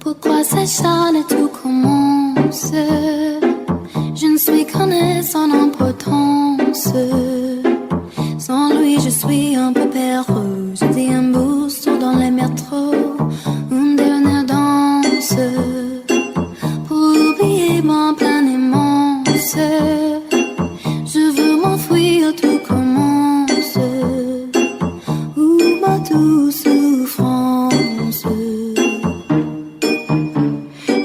Pourquoi s'acharne et tout commence? Je ne suis qu'un être sans importance. Sans lui je suis un peu perdu. Je déambule dans les métros. Une dernière danse pour oublier mon plein immense. Je veux m'enfuir, tout commence. Où ma douce souffrance.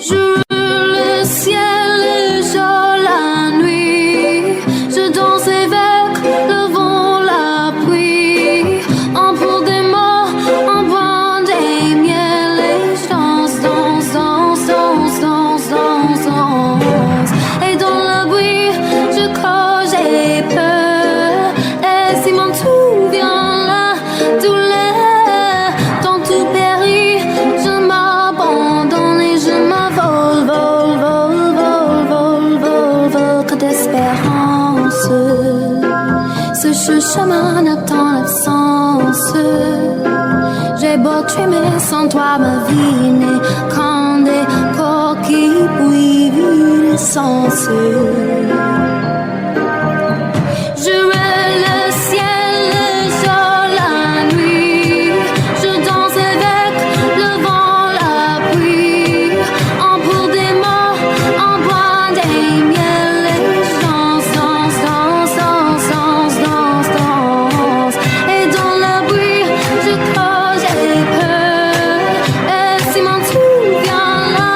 Je veux le ciel, le jour, la nuit. Je danse avec le vent, la pluie. En pour des mots, en bois des miels. Et je danse, danse, danse, danse, danse, danse, danse. Et dans le bruit, je cours, j'ai peur. Et si mon tout vient là, douleur, dans tout périt, je m'abandonne et je m'envole, vole, vole, vole, vole, vole, vole, que d'espérance. Ce chemin attend l'absence. J'ai beau trimer sans toi, ma vie n'est qu'un des coquilles bouillies d'essence. Je veux le ciel, le jour, la nuit. Je danse avec le vent, la pluie. En pour des mots, en bois des miels. Et je danse, danse, danse, danse, danse, danse, danse. Et dans le bruit, je cours, j'ai peur. Et si mon tout vient là,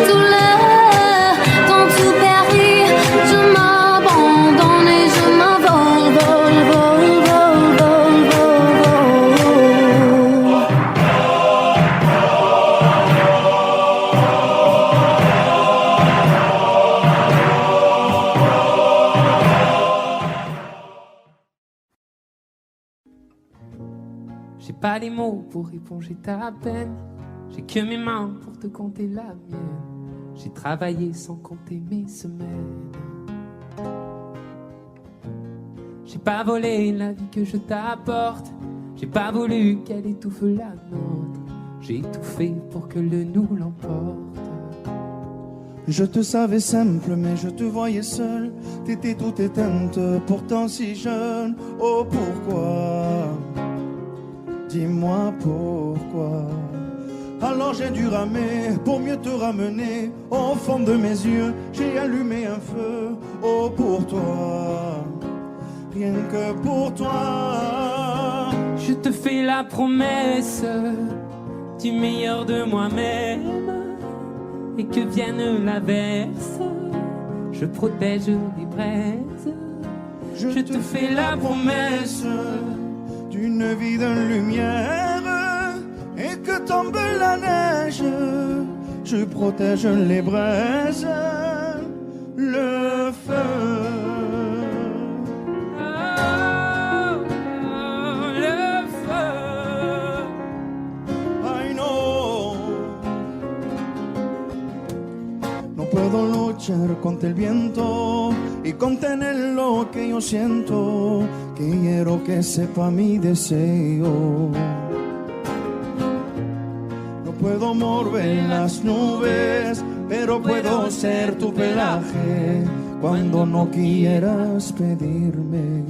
douleur, dans tout périt, je m'abandonne et je m'envole, vole, vole, vole, vole, vole, vole. J'ai pas les mots pour éponger ta peine. J'ai que mes mains pour te compter la mienne. J'ai travaillé sans compter mes semaines. J'ai pas volé la vie que je t'apporte. J'ai pas voulu qu'elle étouffe la nôtre. J'ai tout fait pour que le nous l'emporte. Je te savais simple, mais je te voyais seule. T'étais toute éteinte, pourtant si jeune. Oh pourquoi? Dis-moi pourquoi. Alors j'ai dû ramer pour mieux te ramener. Au fond de mes yeux, j'ai allumé un feu. Oh pour toi, rien que pour toi. Je te fais la promesse du meilleur de moi-même. Et que vienne l'averse, je protège les braises. Je te fais la promesse d'une vie de lumière. Et que tombe la neige, je protège les braises, le feu. Le feu. I know. No puedo luchar contra el viento y contener lo que yo siento. Quiero que sepa mi deseo. No puedo mover las nubes, pero puedo ser tu pelaje cuando no quieras pedirme.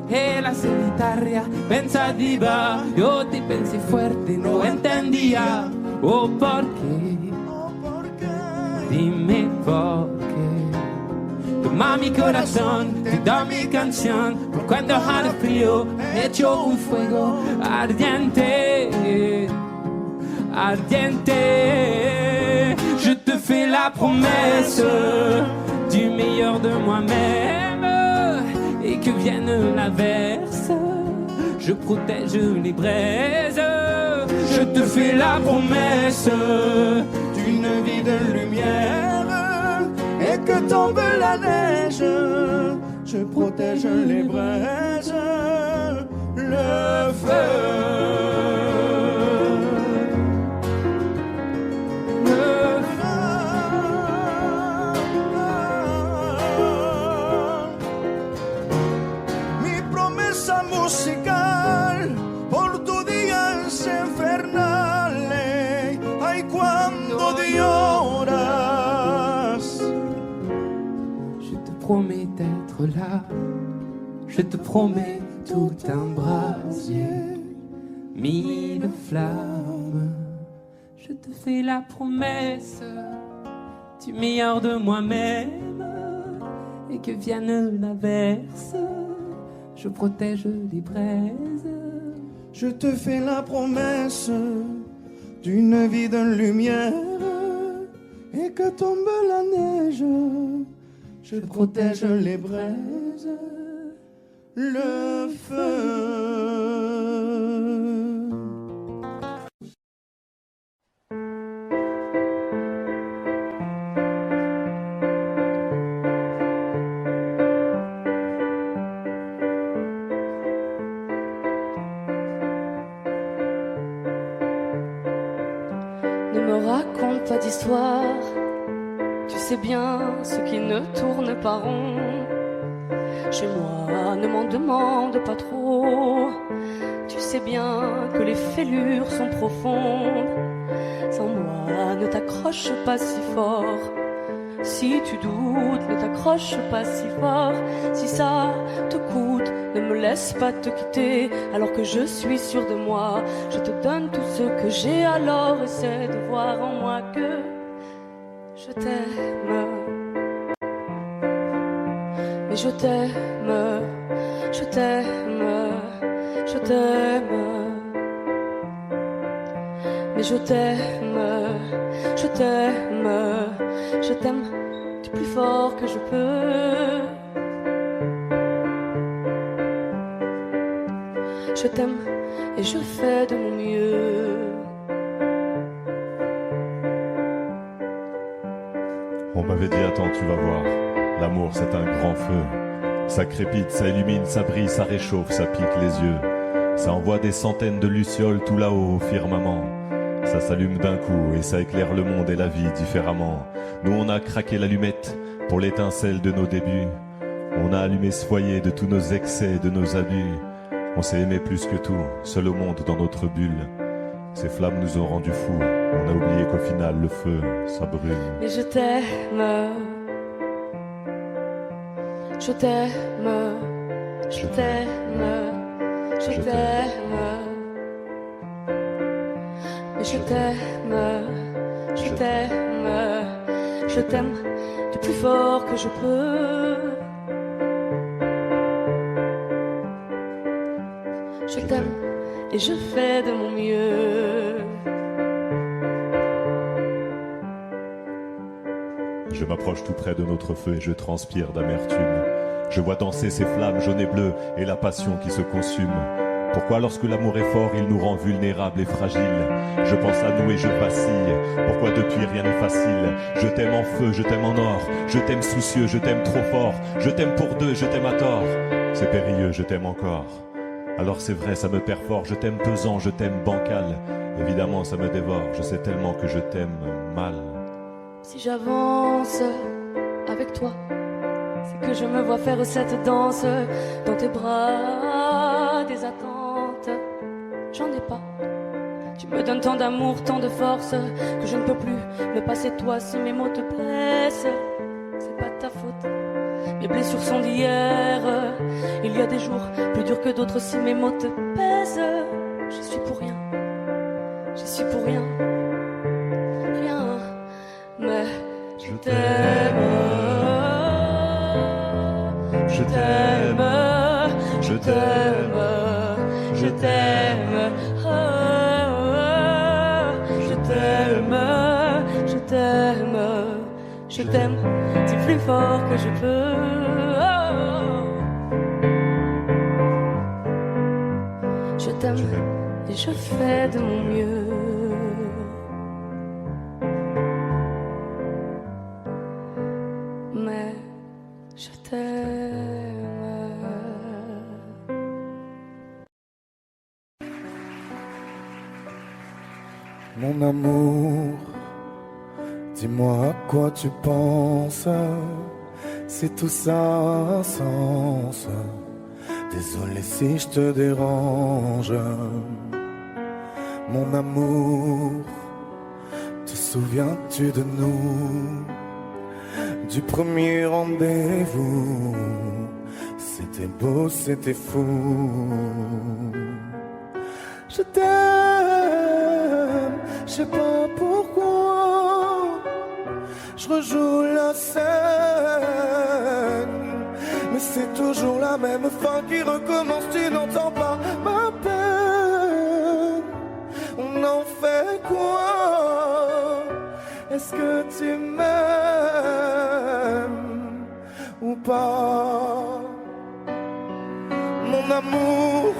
E la solitaria pensativa, yo te pensé fuerte, no entendía. Oh, ¿por qué? Dime por qué. Toma mi corazón, te da mi canción. Por cuando haga frío, echo un fuego ardiente, ardiente. Je te fais la promesse du meilleur de moi-même. Et que vienne l'averse, je protège les braises. Je te fais la promesse d'une vie de lumière. Et que tombe la neige, je protège les braises, le feu. Mi promesa musical por tu día es infernal. être là. Je te promets tout un brasier, 1000 flammes. Je te fais la promesse du meilleur de moi-même. Et que vienne l'averse, je protège les braises. Je te fais la promesse d'une vie de lumière. Et que tombe la neige, je protège les braises, le feu. Ne me raconte pas d'histoire, tu sais bien ce qui ne tourne pas rond. Chez moi, ne m'en demande pas trop, tu sais bien que les fêlures sont profondes. Sans moi, ne t'accroche pas si fort. Si tu doutes, ne t'accroche pas si fort. Si ça te coûte, ne me laisse pas te quitter. Alors que je suis sûre de moi, je te donne tout ce que j'ai. Alors essaie de voir en moi que je t'aime. Mais je t'aime, je t'aime, je t'aime. Mais je t'aime, je t'aime, je t'aime du plus fort que je peux. Je t'aime et je fais de mon mieux. On m'avait dit attends, tu vas voir, l'amour c'est un grand feu. Ça crépite, ça illumine, ça brille, ça réchauffe, ça pique les yeux. Ça envoie des centaines de lucioles tout là-haut au firmament. Ça s'allume d'un coup et ça éclaire le monde et la vie différemment. Nous on a craqué l'allumette pour l'étincelle de nos débuts. On a allumé ce foyer de tous nos excès, de nos abus. On s'est aimé plus que tout, seul au monde dans notre bulle. Ces flammes nous ont rendus fous. On a oublié qu'au final le feu, ça brûle. Mais je t'aime, je t'aime, je t'aime, je t'aime. Mais je t'aime, je t'aime, je t'aime du plus fort que je peux. Je t'aime et je fais de mon mieux. Je m'approche tout près de notre feu et je transpire d'amertume. Je vois danser ces flammes jaunes et bleues et la passion qui se consume. Pourquoi lorsque l'amour est fort, il nous rend vulnérables et fragiles? Je pense à nous et je vacille. Pourquoi depuis rien n'est facile? Je t'aime en feu, je t'aime en or. Je t'aime soucieux, je t'aime trop fort. Je t'aime pour deux, je t'aime à tort. C'est périlleux, je t'aime encore. Alors c'est vrai, ça me perfore. Je t'aime pesant, je t'aime bancal. Évidemment, ça me dévore. Je sais tellement que je t'aime mal. Si j'avance avec toi, c'est que je me vois faire cette danse dans tes bras, des attentes. J'en ai pas. Tu me donnes tant d'amour, tant de force que je ne peux plus me passer de toi si mes mots te blessent. C'est pas de ta faute. Mes blessures sont d'hier. Il y a des jours plus durs que d'autres si mes mots te pèsent. Je suis pour rien. Je suis pour rien. Rien. Mais je t'aime. Je t'aime. Je t'aime. Je t'aime. Je t'aime. Je t'aime. Je t'aime du plus fort que je peux. Je t'aime et je fais de mon mieux. Mais je t'aime. Mon amour, dis-moi à quoi tu penses. C'est tout ça un sens. Désolé si je te dérange. Mon amour, te souviens-tu de nous? Du premier rendez-vous? C'était beau, c'était fou. Je t'aime, je sais pas pourquoi. Je rejoue la scène, mais c'est toujours la même fin qui recommence. Tu n'entends pas ma peine. On en fait quoi? Est-ce que tu m'aimes ou pas? Mon amour,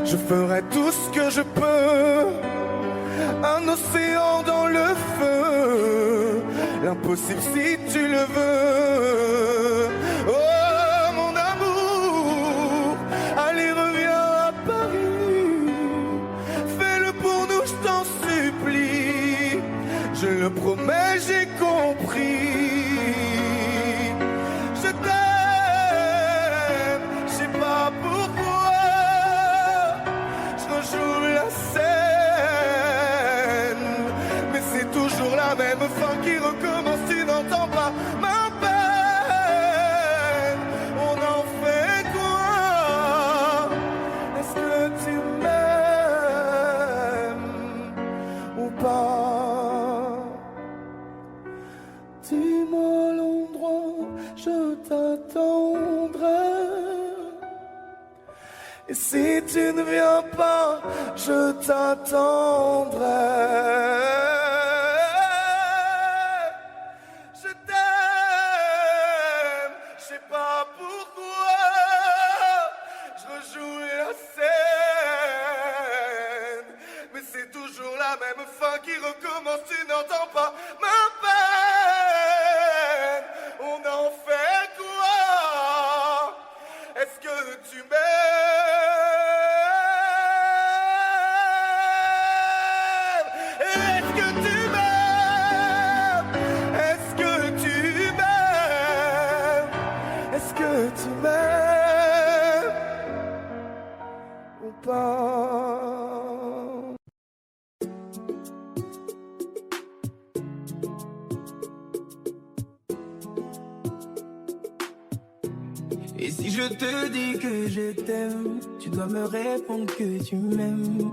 je ferai tout ce que je peux. Un océan dans le feu, l'impossible si tu le veux. Oh mon amour, allez reviens à Paris. Fais-le pour nous, je t'en supplie. Je le promets, j'ai compris. Je t'aime, je sais pas pourquoi. Je rejoue la scène, mais c'est toujours la même fin qui recommence. Tu n'entends pas ma peine. On en fait quoi? Est-ce que tu m'aimes ou pas? Dis-moi l'endroit, je t'attendrai. Et si tu ne viens pas, je t'attendrai. Je t'aime, je sais pas pourquoi. Je rejoue la scène, mais c'est toujours la même fin qui recommence. Tu n'entends pas ma peine. On en fait quoi? Est-ce que tu m'aimes? Est-ce que tu m'aimes? Est-ce que tu m'aimes? Est-ce que tu m'aimes ou pas? Et si je te dis que je t'aime, tu dois me répondre que tu m'aimes.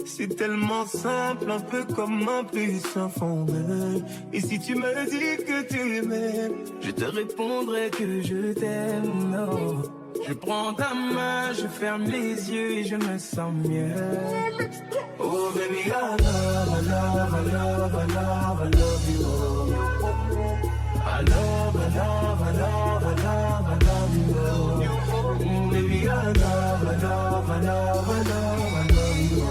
C'est tellement simple, un peu comme un puissant fondeur. Et si tu me dis que tu m'aimes, je te répondrai que je t'aime. Non. Je prends ta main, je ferme les yeux et je me sens mieux. Oh baby, I love, I love, I love, I love, I love you. I love, I love, I love, I love, I love you. Mm, baby, I love, I love, I love, I love, I love you.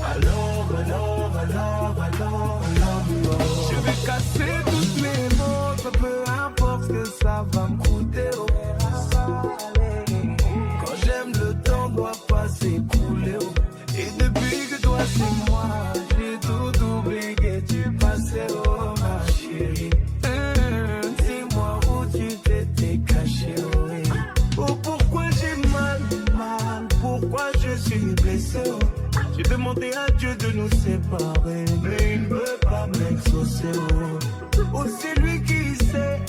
I love, I love, I love, I love, I love you. Je vais casser toutes mes montres, peu importe ce que ça va me coûter. Oh. Quand j'aime, le temps doit pas s'écouler. Oh. Et depuis que toi c'est moi, j'ai tout oublié, tu passais, oh ma chérie. Dis-moi où tu t'étais caché, oh, oui. Oh pourquoi j'ai mal, pourquoi je suis blessé, oh. J'ai demandé à Dieu de nous séparer, mais il ne veut pas m'exaucer, oh. Oh c'est lui qui sait,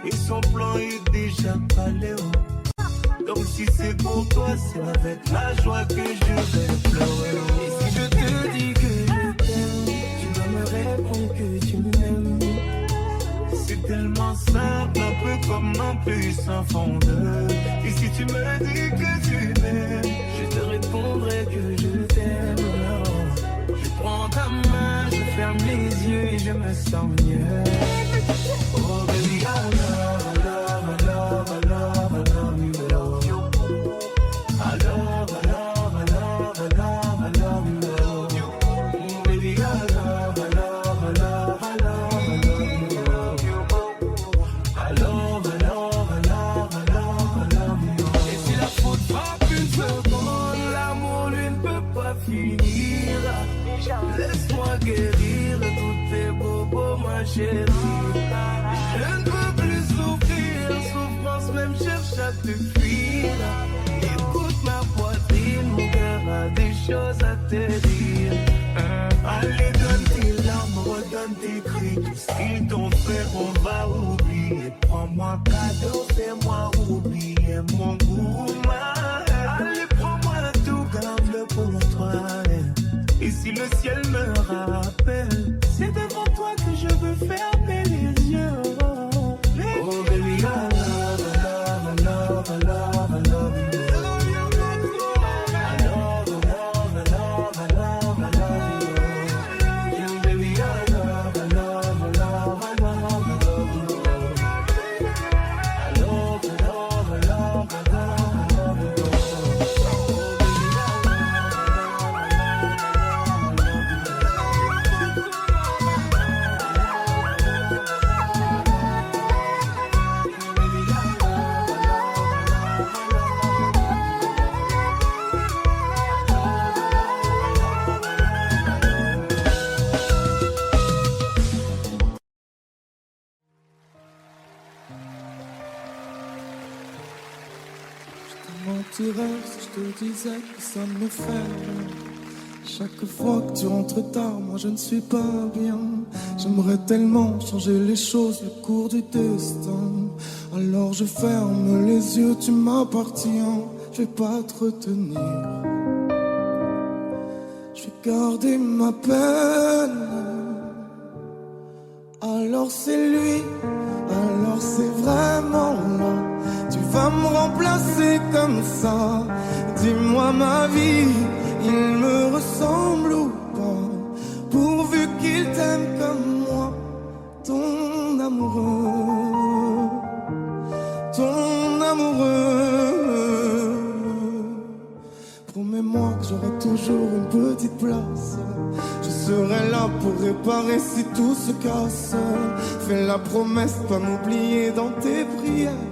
et son plan est déjà calé, oh. Donc si c'est pour toi, c'est avec la joie que je vais pleurer. Et si je te dis que je t'aime, tu dois me répondre que tu m'aimes. C'est tellement simple, un peu comme un puissant fondeur. Et si tu me dis que tu m'aimes, je te répondrai que je t'aime. Je prends ta main, je ferme les yeux et je me sens mieux. Oh baby, I love, I love, I love, I love, I love you. I love, I love, I love, I love, I love you. Mm, baby, I love, I love, I love, I love, I love you. I love, I love, I love, I love, I love you. Et si la faute frappe une seconde, l'amour lui ne peut pas finir. Laisse-moi guérir tous tes bobos, ma chérie. Je ne peux plus souffrir, souffrance même cherche à te fuir. Écoute ma poitrine, mon cœur a des choses à te dire. Allez, donne tes larmes, redonne tes cris. Tout ce qu'ils t'ont fait, on va oublier. Prends-moi cadeau, fais-moi est mon gourmand. Allez, prends-moi tout, garde-le pour toi. Et si le ciel me rappelle, c'est devant toi que je veux fermer les yeux. Oh baby, I love, I love, I love, I love, I love you. Mentirais si je te disais que ça me fait rien. Chaque fois que tu rentres tard, moi je ne suis pas bien. J'aimerais tellement changer les choses, le cours du destin. Alors je ferme les yeux, tu m'appartiens. Je vais pas te retenir. Je vais garder ma peine. Alors c'est lui, alors c'est vraiment là. Tu vas me remplacer comme ça. Dis-moi ma vie, il me ressemble ou pas? Pourvu qu'il t'aime comme moi, ton amoureux, ton amoureux. Promets-moi que j'aurai toujours une petite place. Je serai là pour réparer si tout se casse. Fais la promesse de pas m'oublier dans tes prières.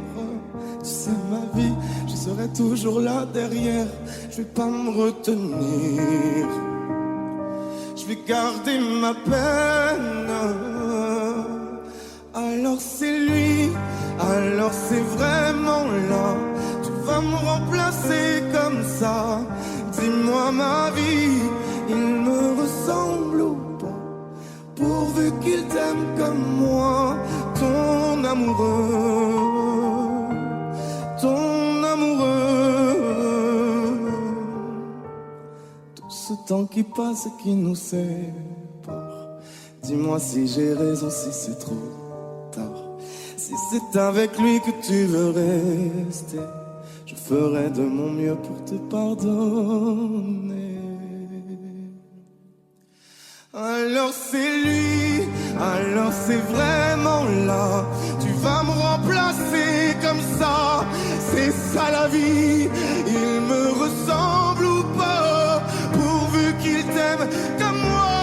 Tu sais ma vie, je serai toujours là derrière. Je vais pas me retenir. Je vais garder ma peine. Alors c'est lui, alors c'est vraiment là. Tu vas me remplacer comme ça. Dis-moi ma vie, il me ressemble ou pas? Pourvu qu'il t'aime comme moi, ton amoureux, ton amoureux. Tout ce temps qui passe et qui nous sépare. Dis-moi si j'ai raison, si c'est trop tard. Si c'est avec lui que tu veux rester, je ferai de mon mieux pour te pardonner. Alors c'est lui, alors c'est vraiment là. Tu vas me remplacer comme ça. C'est ça la vie. Il me ressemble ou pas? Pourvu qu'il t'aime comme moi.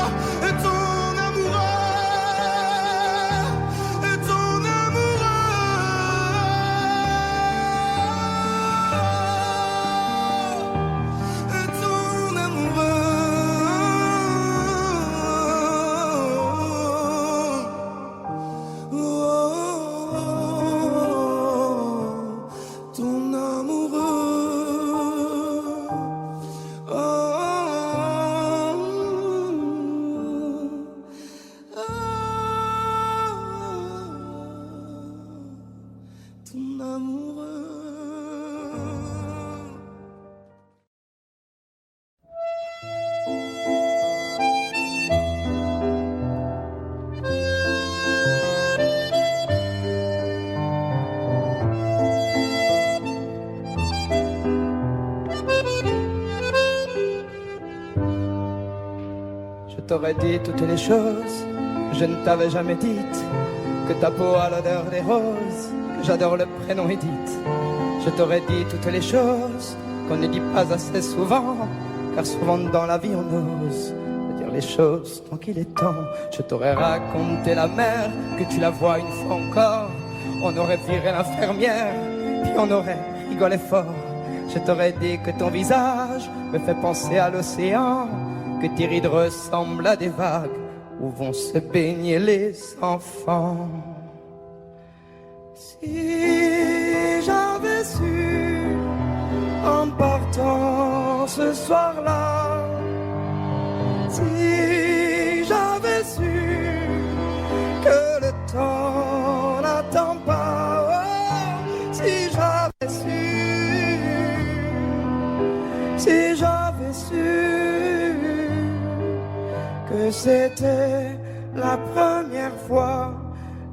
Ton amoureux, ton amoureux, ton amoureux. Je t'aurais dit toutes les choses que je ne t'avais jamais dites, que ta peau a l'odeur des roses, que j'adore le prénom Edith. Je t'aurais dit toutes les choses qu'on ne dit pas assez souvent, car souvent dans la vie on ose dire les choses tant qu'il est temps. Je t'aurais raconté la mer, que tu la vois une fois encore. On aurait viré l'infirmière, puis on aurait rigolé fort. Je t'aurais dit que ton visage me fait penser à l'océan, que tes rides ressemblent à des vagues où vont se baigner les enfants. Si j'avais su en partant ce soir-là, si j'avais su que le temps n'attend pas, oh, si j'avais su Si j'avais su que c'était la première fois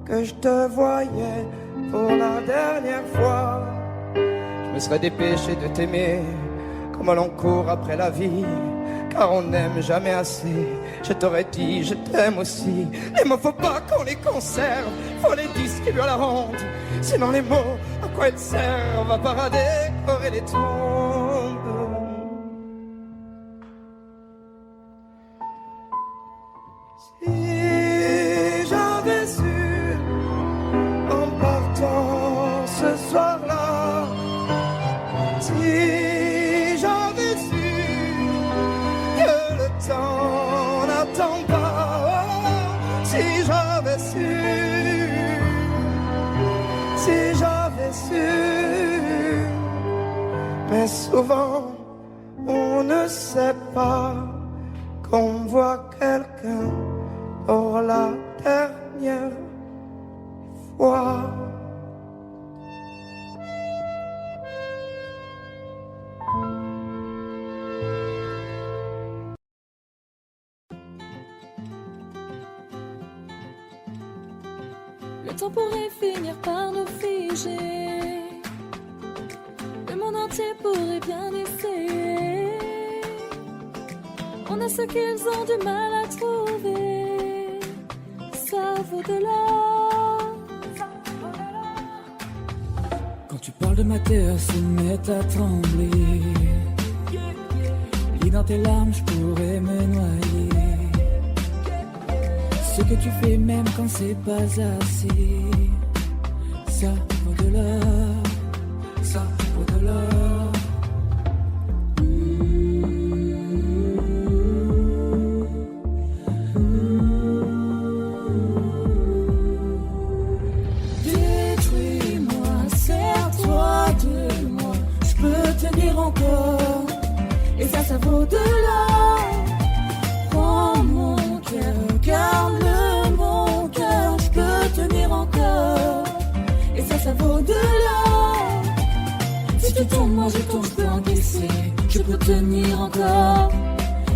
que je te voyais pour la dernière fois, je me serais dépêché de t'aimer comme l'on court après la vie, car on n'aime jamais assez. Je t'aurais dit je t'aime aussi. Les mots faut pas qu'on les conserve, faut les distribuer à la honte. Sinon les mots, à quoi ils servent? À part à décorer les tombes. Si j'avais su en partant ce soir-là, si j'avais su que le temps n'attend pas, si j'avais su, si j'avais su, mais souvent on ne sait pas qu'on voit quelqu'un pour la dernière fois. Le temps pourrait finir par nous figer. Le monde entier pourrait bien essayer. On a ce qu'ils ont du mal à trouver. Ça vaut de l'or. Quand tu parles de ma terre, se met à trembler. Lis dans tes larmes, je pourrais me noyer. Ce que tu fais même quand c'est pas assez, ça vaut de l'or, ça vaut de l'or. Détruis-moi, serre-toi de moi, je peux tenir encore, et ça vaut de l'or. Prends mon cœur, garde-le mon cœur, je peux tenir encore, et ça vaut de l'or. Si tu tombes, moi je tombe, je peux encaisser, je peux tenir encore.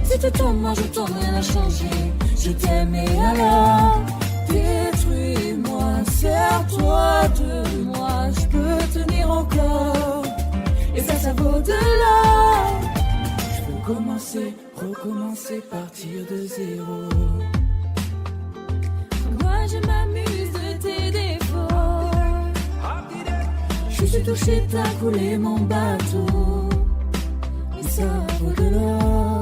Si tu tombes, moi je tombe, rien n'a changé, je t'aime et alors. Détruis-moi, serre-toi de moi, je peux tenir encore, et ça vaut de l'or. Je peux commencer, recommencer, partir de zéro. Moi je m'amuse de tes défauts. Je suis touché, t'as coulé mon bateau, et ça vaut de l'or.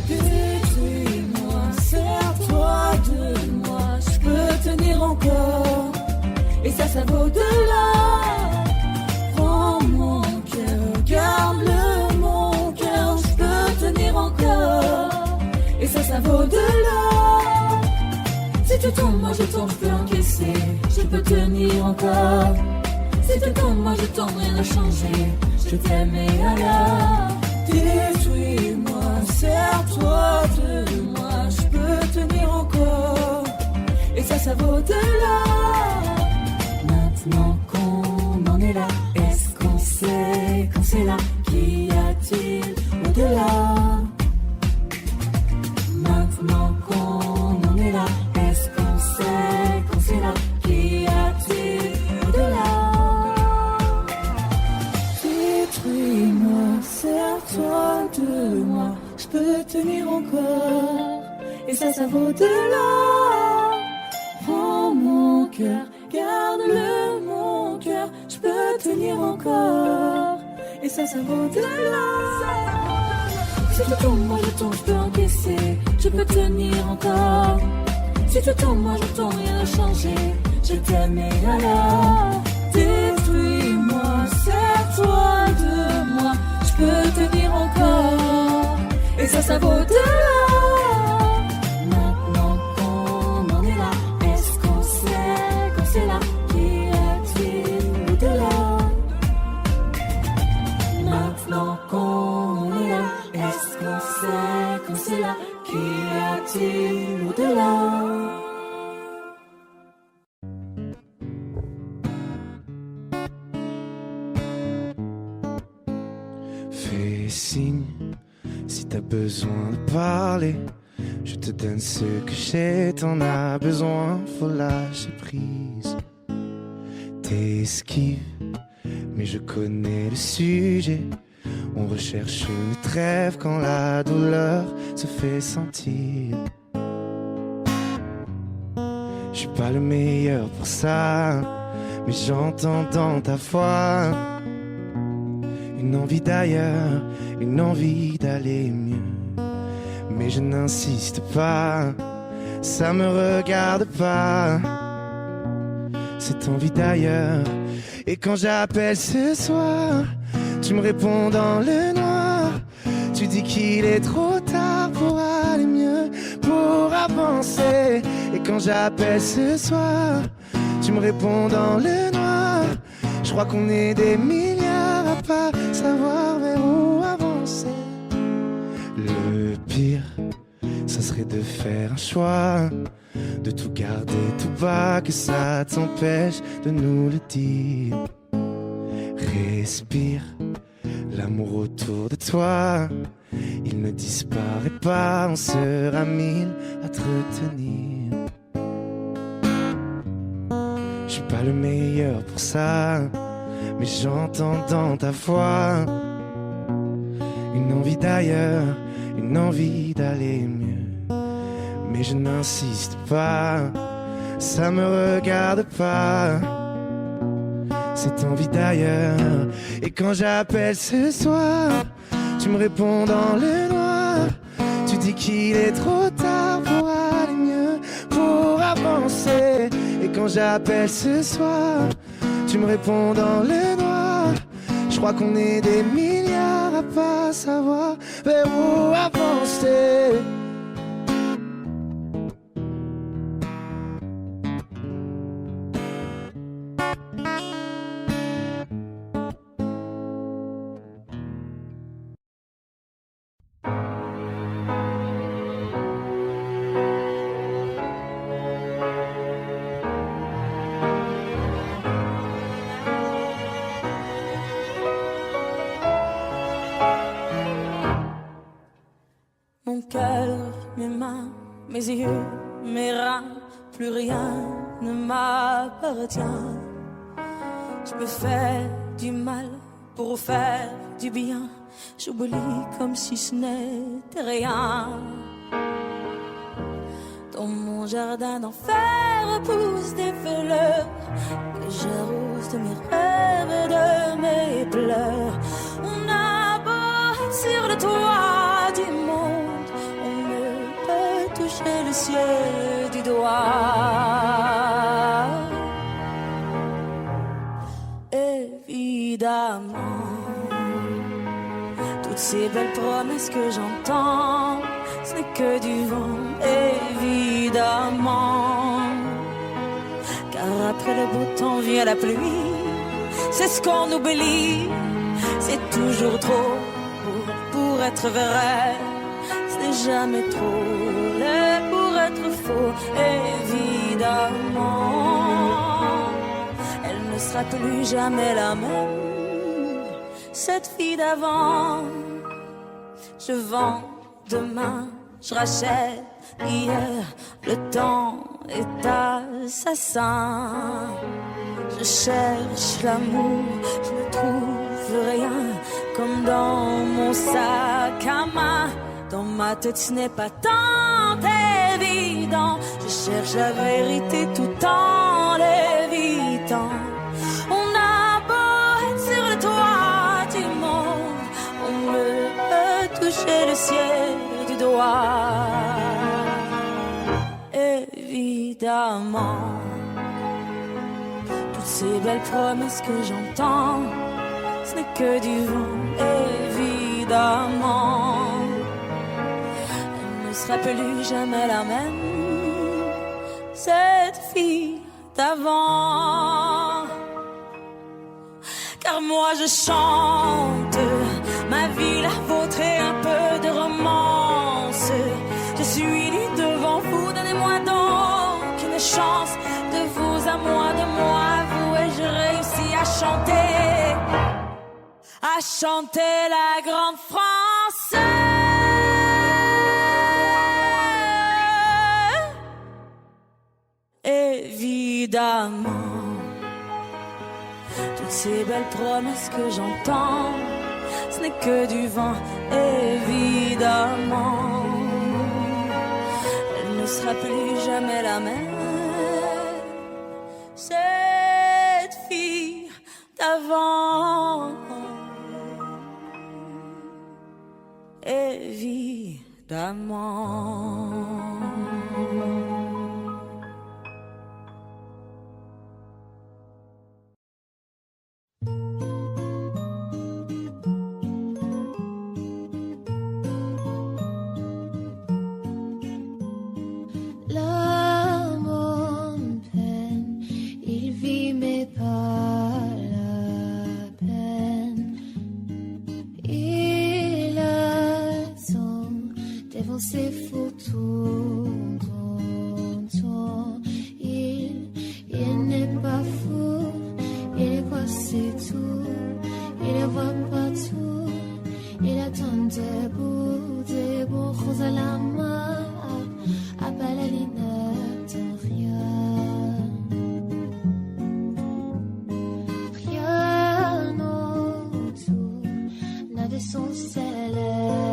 Détruis-moi, serre-toi de moi, je peux tenir encore, et ça vaut de l'or. Prends mon cœur, garde-le mon cœur, je peux tenir encore, et ça vaut de l'or. Si tu tombes, moi je tombe, je peux encaisser, je peux tenir encore. Si tu tombes, moi je tombe, rien n'a changé, je t'aime et alors. Détruis-moi, serre-toi de moi, je peux tenir encore, et ça vaut de l'or. Maintenant qu'on en est là, est-ce qu'on sait quand c'est là? Qu'y a-t-il au-delà? Maintenant qu'on en est là, est-ce qu'on sait quand c'est là? Qu'y a-t-il au-delà? Détruis-moi, serre-toi de moi, je peux tenir encore, et ça vaut de l'or. Prends mon cœur, garde-le mon cœur, je peux tenir encore, et ça vaut de l'or. Si tu tombes, moi je tombe, je peux encaisser, je peux tenir encore. Si tu tombes, moi je tombe, rien n'a changé, je t'aime et alors. Détruis-moi, serre-toi de moi, je peux tenir encore, et ça vaut de l'or. Maintenant qu'on en est là, est-ce qu'on sait quand c'est là? Qu'y a-t-il au-delà? Maintenant qu'on en est là, est-ce qu'on sait quand c'est là? Qu'y a-t-il au-delà? Fais signe si t'as besoin de parler. Je te donne ce que j'ai, t'en as besoin, faut lâcher prise. T'esquives, mais je connais le sujet. On recherche une trêve quand la douleur se fait sentir. Je suis pas le meilleur pour ça, mais j'entends dans ta voix une envie d'ailleurs, une envie d'aller mieux. Mais je n'insiste pas, ça me regarde pas, cette envie d'ailleurs. Et quand j'appelle ce soir, tu me réponds dans le noir. Tu dis qu'il est trop tard pour aller mieux, pour avancer. Et quand j'appelle ce soir, tu me réponds dans le noir. Je crois qu'on est des milliards à pas savoir vers où avancer. Le pire, ça serait de faire un choix, de tout garder tout bas, que ça t'empêche de nous le dire. Respire, l'amour autour de toi, il ne disparaît pas, on sera mille à te retenir. Je suis pas le meilleur pour ça, mais j'entends dans ta voix une envie d'ailleurs, une envie d'aller mieux. Mais je n'insiste pas, ça me regarde pas, cette envie d'ailleurs. Et quand j'appelle ce soir, tu me réponds dans le noir. Tu dis qu'il est trop tard pour aller mieux, pour avancer. Et quand j'appelle ce soir, tu me réponds dans le noir. Je crois qu'on est des milliards à pas savoir vers où avancer. Mon cœur, mes mains, mes yeux, mes reins, plus rien ne m'appartient. Je me fais du mal pour faire du bien. J'oublie comme si ce n'était rien. Dans mon jardin d'enfer poussent des fleurs que j'arrose de mes rêves et de mes pleurs. On a beau être sur le toit du monde, on ne peut toucher le ciel du doigt. Évidemment, toutes ces belles promesses que j'entends, ce n'est que du vent, évidemment. Car après le beau temps vient la pluie, c'est ce qu'on oublie. C'est toujours trop pour être vrai, ce n'est jamais trop laid pour être faux, évidemment. Elle ne sera plus jamais la même, cette fille d'avant. Je vends demain, je rachète hier, le temps est assassin. Je cherche l'amour, je ne trouve rien, comme dans mon sac à main. Dans ma tête ce n'est pas tant évident, je cherche la vérité tout en l'évitant. On a beau être sur le toit du monde, on ne peut toucher le ciel du doigt. Évidemment, toutes ces belles promesses que j'entends, ce n'est que du vent, évidemment. Elle ne sera plus jamais la même, cette fille d'avant. Car moi je chante ma vie, la vôtre et un peu de romance. Je suis du devant vous, donnez-moi donc une chance. De vous à moi, de moi à vous, et je réussis à chanter la grande France. Évidemment, toutes ces belles promesses que j'entends, ce n'est que du vent, évidemment. Elle ne sera plus jamais la même, cette fille d'avant. Évidemment. Ces photos d'antan, il n'est pas fou, il croit c'est tout, il ne voit pas tout, il attend debout, des bons roses à la main, à balayer, il n'attend rien autour n'a de son célèbre.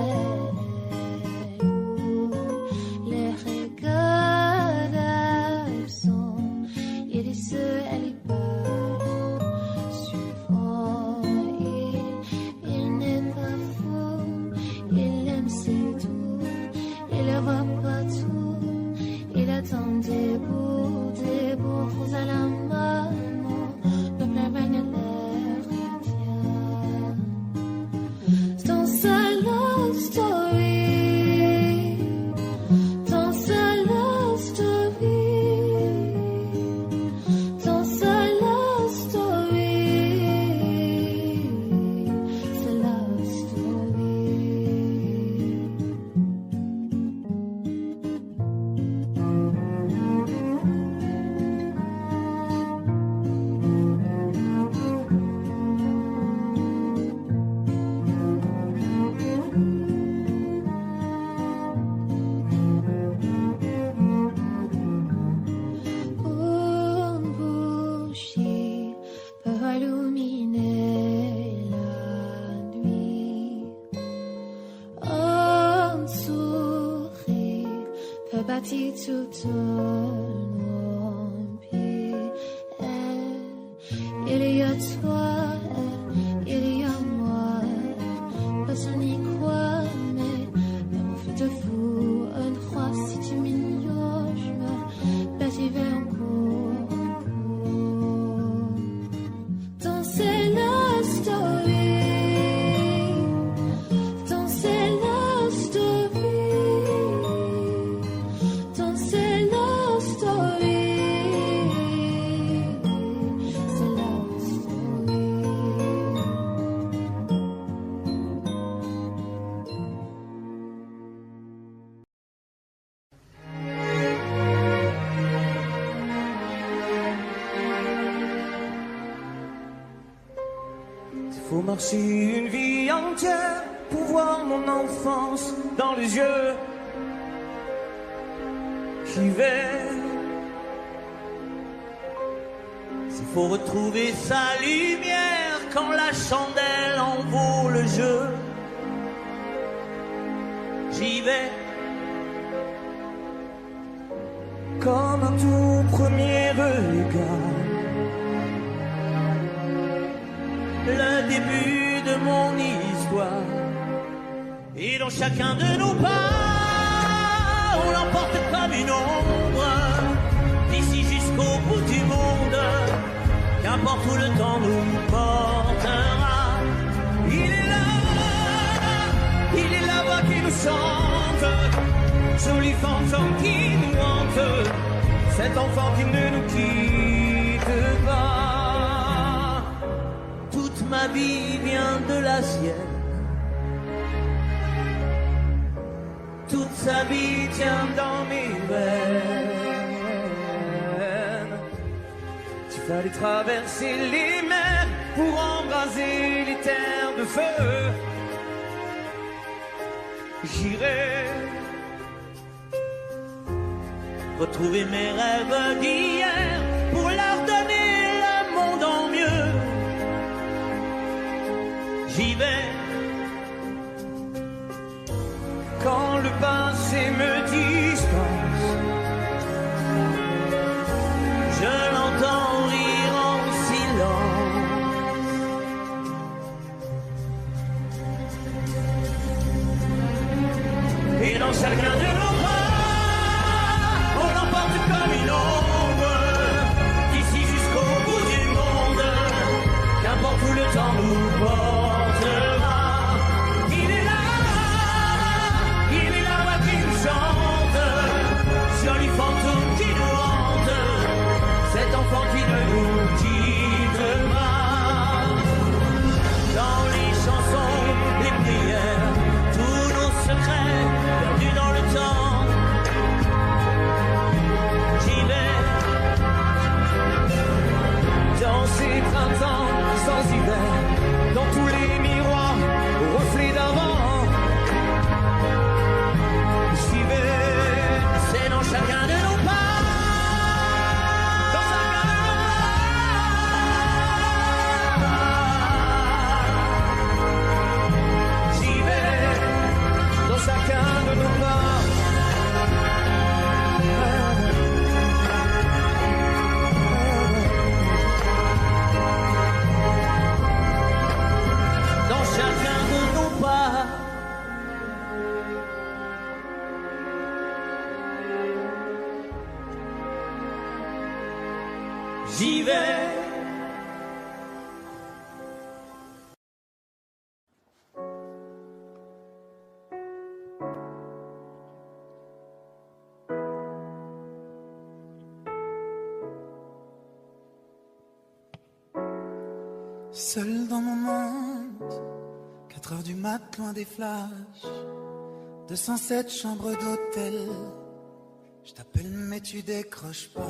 Tout un empire. Il y a toi, il y a moi. Personne n'y croit, mais on fait de vous un roi. Si tu m'ignores, je me bâtirai encore. Danser la story. Danser la story. Faut marcher une vie entière pour voir mon enfance dans les yeux qui veillent. S'il faut retrouver sa lumière quand la chandelle en vaut le jeu, j'y vais. Comme un tout premier regard, le début de mon histoire, et dans chacun de nos pas, on l'emporte comme une ombre, d'ici jusqu'au bout du monde, qu'importe où le temps nous portera. Il est la voix qui nous chante, jolie fantôme qui nous hante, cet enfant qui ne nous quitte pas. Ma vie vient de la sienne, toute sa vie tient dans mes veines. Tu fallait traverser les mers pour embraser les terres de feu. J'irai retrouver mes rêves d'hier pour leur donner le monde en mieux. J'y vais quand le passé me dispense. Je l'entends rire en silence. Et dans chacun de nos pas, on l'emporte comme une ombre. D'ici jusqu'au bout du monde, qu'importe où le temps nous portera. Il est là, voix qui nous chante, joli fantôme qui nous hante, cet enfant qui ne nous quittera. Dans les chansons, les prières, tous nos secrets perdus dans le temps. J'y vais dans ces printemps sans hiver, dans tous les miroirs aux reflets d'avant. J'y vais, c'est dans chacun de nos pas, dans chacun de nos pas. J'y vais, dans chacun de nos pas. Dans chacun de nos pas. J'y vais. Seul dans mon monde, 4 heures du mat, loin des flashs, 207 chambres d'hôtel. Je t'appelle mais tu décroches pas.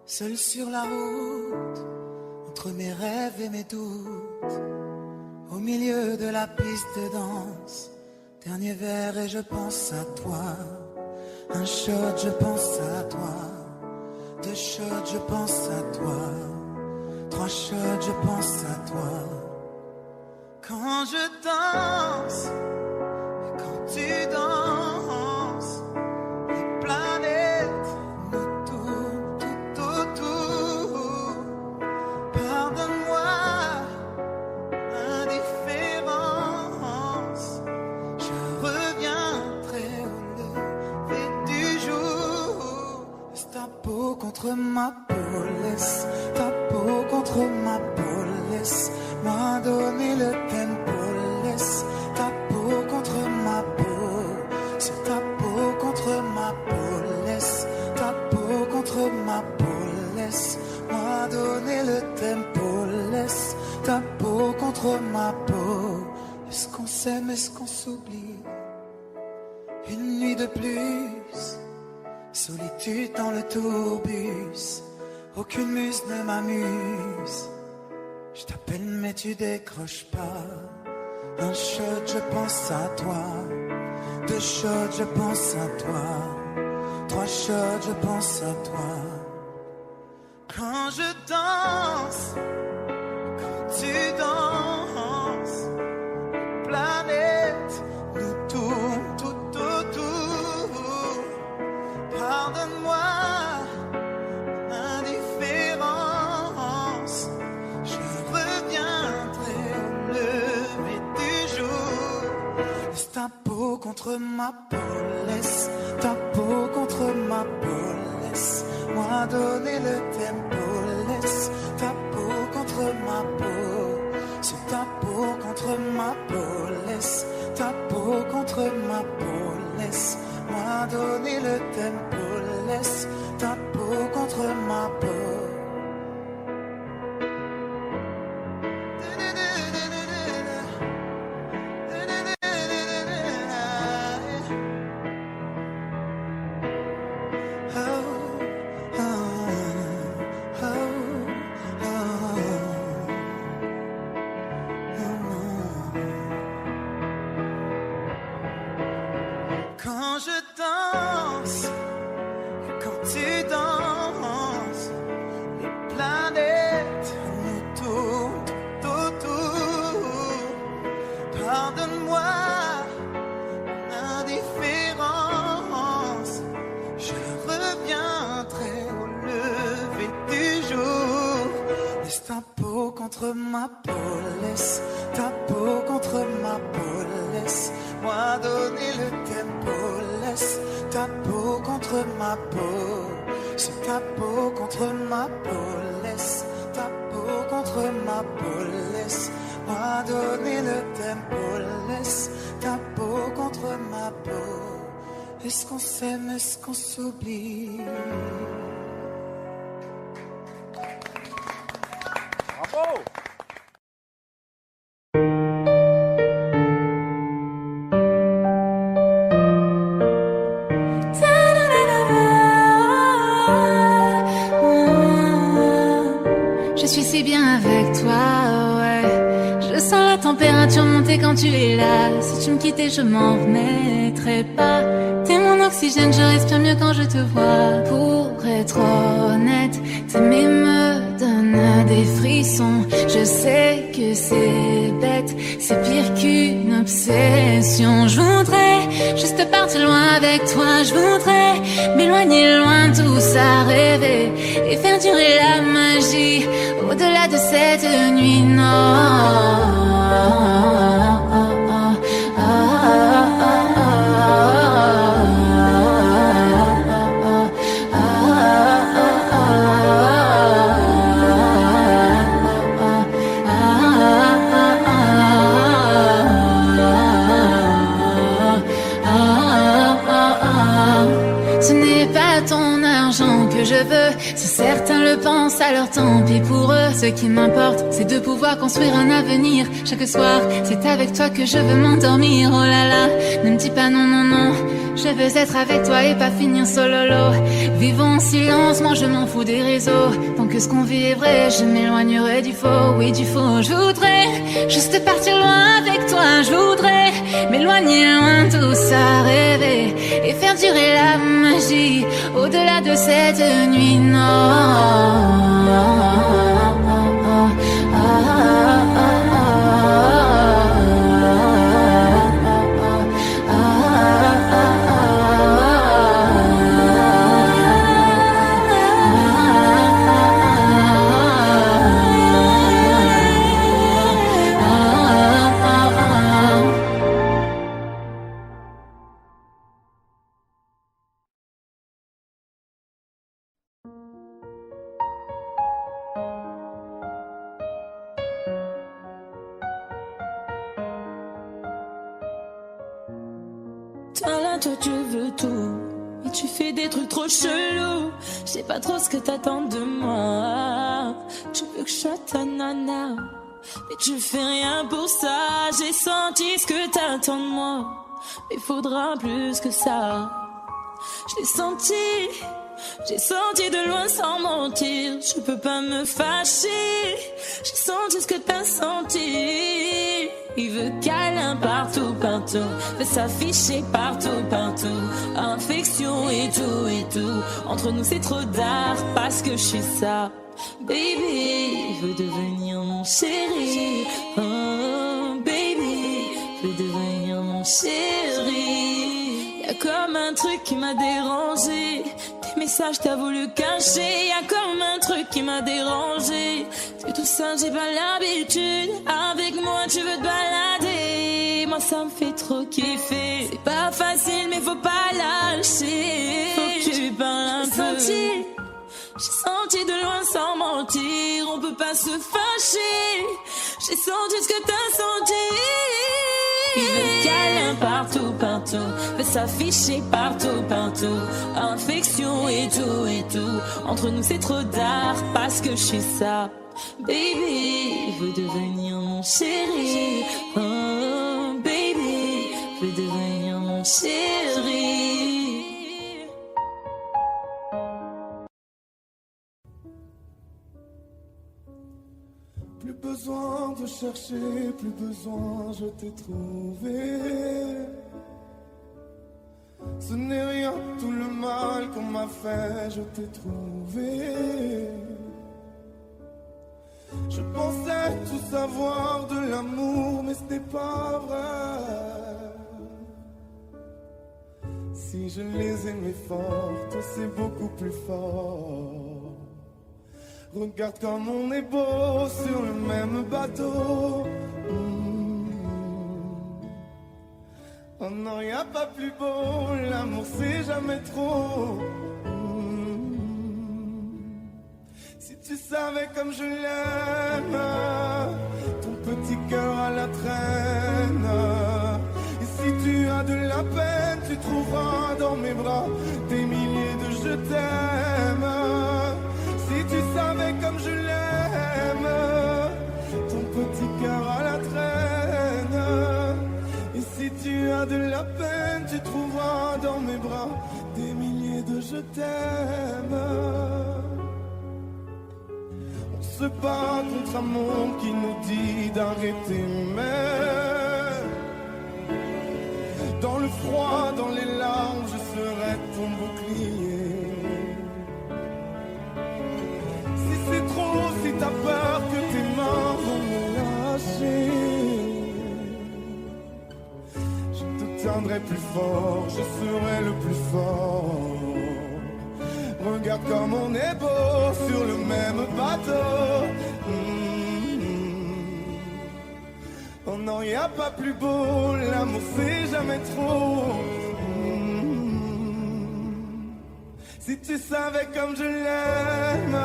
Seul sur la route, entre mes rêves et mes doutes, au milieu de la piste de danse, dernier verre et je pense à toi. Un shot, je pense à toi. 2 shots, je pense à toi. 3 shots, je pense à toi. Quand je danse, et quand tu danses, les planètes nous tournent tout autour. Pardonne-moi l'indifférence, je reviendrai au lever du jour. Laisse ta peau contre ma peau, laisse ta peau contre ma peau, laisse-moi donner le tempo, laisse ta peau contre ma peau, sur ta peau contre ma peau, laisse ta peau contre ma peau, laisse-moi donner le tempo, laisse ta peau contre ma peau. Est-ce qu'on s'aime, est-ce qu'on s'oublie? Une nuit de plus, solitude dans le tourbus. Aucune muse ne m'amuse. Je t'appelle mais tu décroches pas. Un shot, je pense à toi. 2 shots, je pense à toi. 3 shots, je pense à toi. Quand je danse, quand tu danses, les planètes nous tournent tout autour. Pardonne-moi l'indifférence, je reviendrai au lever du jour. Laisse ta peau contre ma peau, laisse ta peau contre ma peau, laisse-moi donner le tempo, laisse ta peau contre ma peau, sur ta peau contre ma peau, laisse ta peau contre ma peau, laisse-moi donner le tempo, laisse ta peau contre ma peau. danses, quand tu danses, les planètes nous tournent autour. Pardonne-moi l'indifférence, je reviendrai au lever du jour. Laisse ta peau contre ma peau, laisse ta peau contre ma peau, laisse-moi donner le tempo, laisse ta peau contre ma peau, c'est ta peau contre ma peau, laisse ta peau contre ma peau, laisse-moi donner le tempo, laisse ta peau contre ma peau. Est-ce qu'on s'aime, est-ce qu'on s'oublie? Bravo! Je suis si bien avec toi, ouais. Je sens la température monter quand tu es là. Si tu me quittais, je m'en remettrais pas. T'es mon oxygène, je respire mieux quand je te vois. Pour être honnête, t'aimer me donne des frissons. Je sais que c'est bête, c'est pire qu'une obsession. Je voudrais juste partir loin avec toi. Je voudrais m'éloigner loin de tout ça, rêver et faire durer la magie au-delà de cette nuit. Non. Ce n'est pas ton argent que je veux, si certains le pensent, alors tant pis pour eux. Ce qui m'importe, c'est de pouvoir construire un avenir. Chaque soir, c'est avec toi que je veux m'endormir. Oh là là, ne me dis pas non, non, non. Je veux être avec toi et pas finir sololo. Vivons en silence, moi je m'en fous des réseaux. Tant que ce qu'on vit est vrai, je m'éloignerai du faux, oui du faux. Je voudrais juste partir loin avec toi. Je voudrais m'éloigner loin de tout ça, rêver et faire durer la magie au-delà de cette nuit. Toi là, toi tu veux tout, mais tu fais des trucs trop chelous. Je sais pas trop ce que t'attends de moi. Tu veux que je sois ta nana, mais tu fais rien pour ça. J'ai senti ce que t'attends de moi, mais faudra plus que ça. Je l'ai senti, j'ai senti de loin sans mentir. Je peux pas me fâcher, j'ai senti ce que t'as senti. Il veut câlin partout, partout, veut s'afficher partout, partout. Infection et tout. Entre nous c'est trop d'art parce que je suis ça. Baby, il veut devenir mon chéri. Oh, baby, il veut devenir mon chéri. Y'a comme un truc qui m'a dérangé. Tes messages t'as voulu cacher. Y'a comme un truc qui m'a dérangé. C'est tout ça j'ai pas l'habitude. Avec moi tu veux te balader. Moi ça me fait trop kiffer. C'est pas facile mais faut pas lâcher. Faut que tu parles un peu. J'ai senti de loin sans mentir. On peut pas se fâcher. J'ai senti ce que t'as senti. Il veut câlin partout, partout, veut s'afficher partout, partout. Infection et tout. Entre nous c'est trop d'art parce que je suis ça. Baby, il veut devenir mon chéri. Oh, baby, il veut devenir mon chéri. Plus besoin de chercher, plus besoin, je t'ai trouvé. Ce n'est rien, tout le mal qu'on m'a fait, je t'ai trouvé. Je pensais tout savoir de l'amour, mais ce n'est pas vrai. Si je les aimais fort, toi c'est beaucoup plus fort. Regarde comme on est beau sur le même bateau. Oh non, y a pas plus beau, l'amour c'est jamais trop. Si tu savais comme je l'aime, ton petit cœur à la traîne. Et si tu as de la peine, tu trouveras dans mes bras des milliers de je t'aime. Si tu savais comme je l'aime, ton petit cœur à la traîne. Et si tu as de la peine, tu trouveras dans mes bras des milliers de je t'aime. On se bat contre un monde qui nous dit d'arrêter, mais dans le froid, dans les larmes, je serai ton bouclier. Si c'est trop, si t'as peur que tes mains vont me lâcher, je te tiendrai plus fort, je serai le plus fort. Regarde comme on est beau sur le même bateau. Oh non, y a pas plus beau, l'amour c'est jamais trop. Si tu savais comme je l'aime,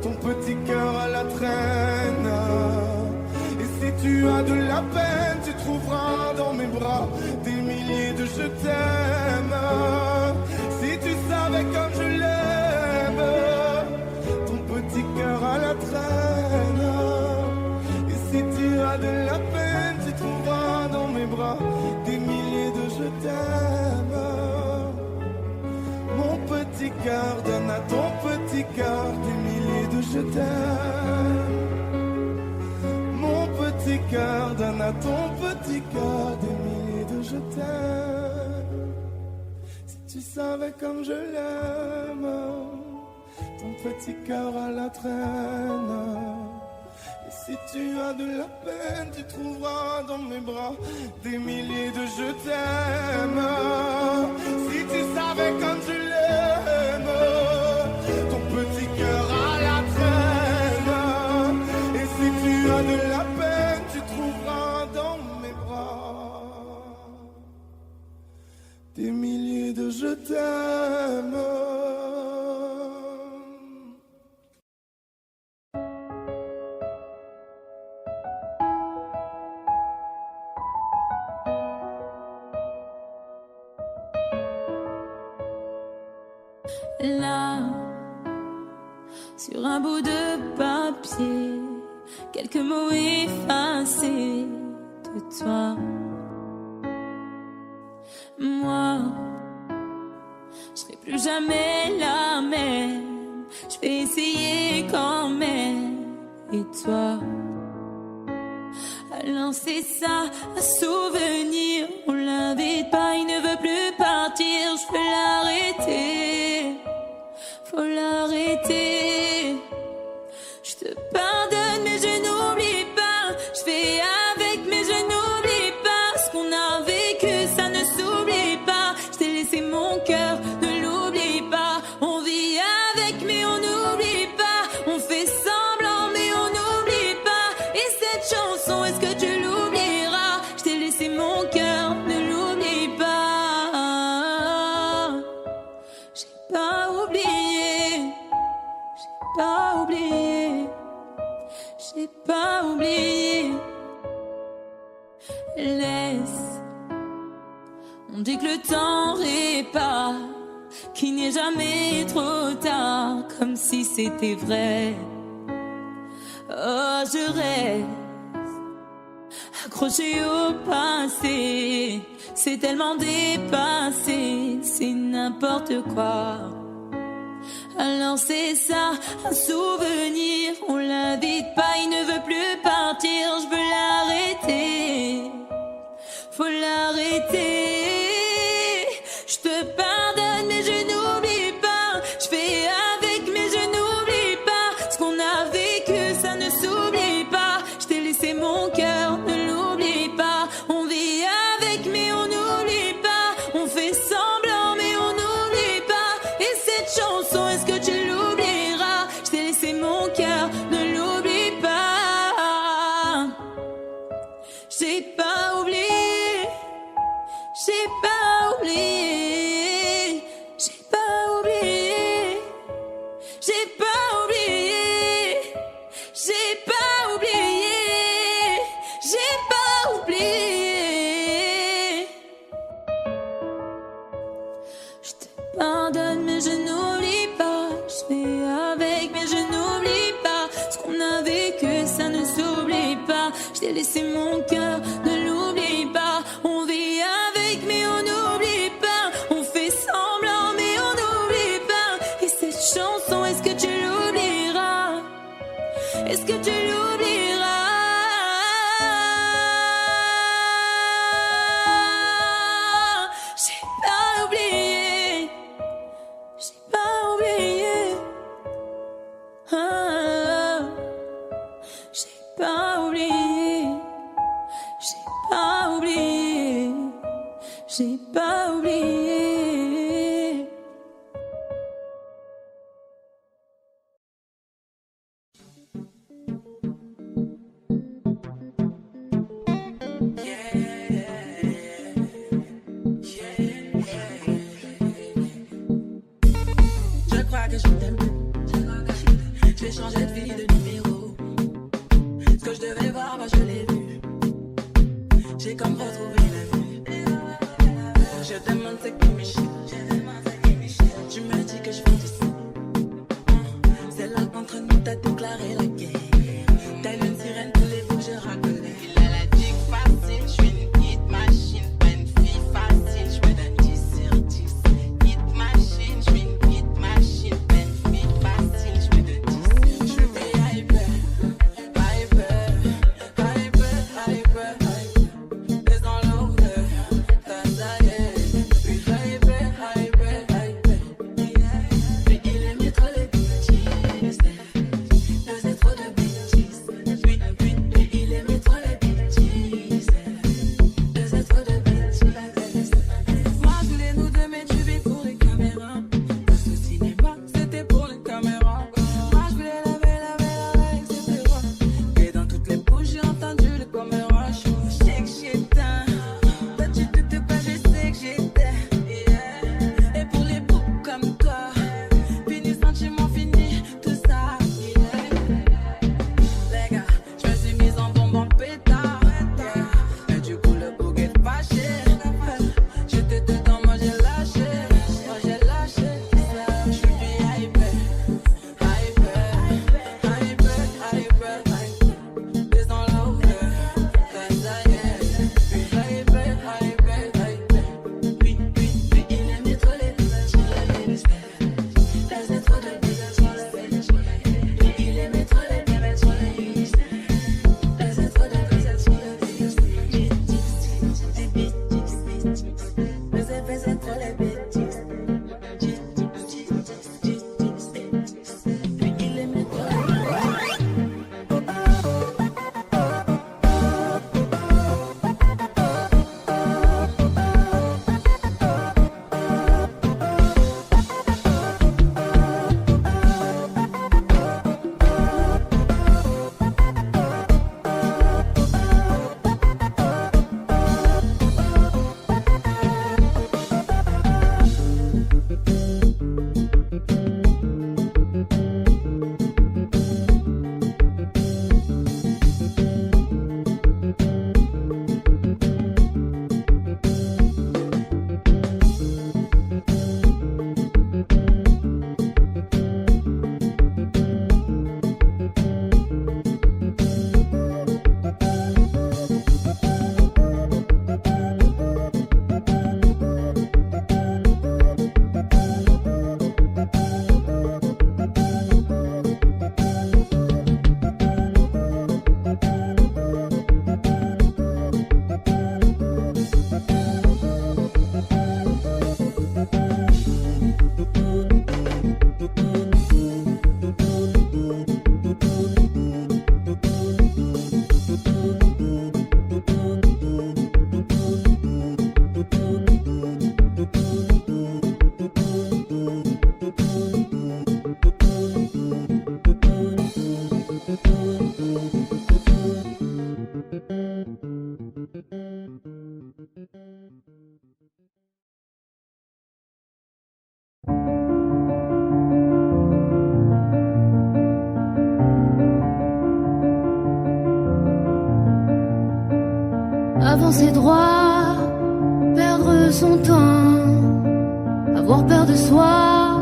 ton petit cœur à la traîne. Et si tu as de la peine, tu trouveras dans mes bras des milliers de je t'aime. Si tu savais comme je l'aime, ton petit cœur à la traîne. Et si tu as de la peine, tu trouveras dans mes bras des milliers de je t'aime. Mon petit cœur donne à ton petit cœur des milliers de je t'aime. Mon petit cœur donne à ton petit cœur des milliers de je t'aime. Si tu savais comme je l'aime, ton petit cœur à la traîne. Et si tu as de la peine, tu trouveras dans mes bras des milliers de je t'aime. Si tu savais comme je l'aime, ton petit cœur à la traîne. Et si tu as de la peine, tu trouveras dans mes bras des milliers de je t'aime. Là, sur un bout de papier, quelques mots effacés de toi. Moi, je serai plus jamais la même. Je vais essayer quand même. Et toi, alors c'est ça, un souvenir. On l'invite pas, il ne veut plus partir. Je peux l'arrêter, faut l'arrêter. Je te pardonne mais je n'oublie pas. Je fais avec mais je n'oublie pas. Ce qu'on a vécu ça ne s'oublie pas. Je t'ai laissé mon cœur, ne l'oublie pas. On vit avec mais on n'oublie pas. On fait semblant mais on n'oublie pas. Et cette chanson, est-ce que tu l'oublieras? Je t'ai laissé mon cœur, ne l'oublie pas. J'ai pas oublié, j'ai pas oublié, j'ai pas oublié. Laisse, on dit que le temps répare, qu'il n'est jamais trop tard, comme si c'était vrai. Oh, je reste accroché au passé, c'est tellement dépassé, c'est n'importe quoi. Alors c'est ça, un souvenir, on l'invite pas, il ne veut plus partir, je veux l'arrêter, faut l'arrêter. pardonne mais je n'oublie pas. Je fais avec mais je n'oublie pas. Ce qu'on a vécu ça ne s'oublie pas. Je t'ai laissé mon cœur, ne l'oublie pas. On vit avec mais on n'oublie pas. On fait semblant mais on n'oublie pas. Et cette chanson, est-ce que tu l'oublieras? Je t'ai laissé mon cœur, ne l'oublie pas. J'ai pas oublié, j'ai pas oublié, j'ai pas oublié, j'ai pas oublié, j'ai pas oublié, j'ai pas oublié. Je te pardonne mais je n'oublie pas. Je fais avec mais je n'oublie pas. Ce qu'on a vécu ça ne s'oublie pas. Je t'ai laissé mon cœur, ne l'oublie pas. On vit avec mais on n'oublie pas. On fait semblant mais on n'oublie pas. Et cette chanson, est-ce que tu l'oublieras? Est-ce que tu l'oublieras? J'ai pas oublié, j'ai pas oublié. Ah, j'ai pas oublié, j'ai pas oublié, j'ai pas oublié. Je crois que je t'aime. Je vais changer de vie, de numéro. Ce que je devais voir, moi je l'ai vu. J'ai comme retrouvé la vue. Je demande c'est qui Michel. Tu me dis que je fais du sang. C'est là qu'entre nous t'as déclaré la guerre. T'as une sirène, tous les bouts je racolais. Il a la dick facile, je suis une hit machine. Pas une fille facile, je me donne 10 sur 10. Hit machine, je suis une hit machine. Pas une fille facile, je me donne 10 sur 10. Je veux payer avoir peur de soi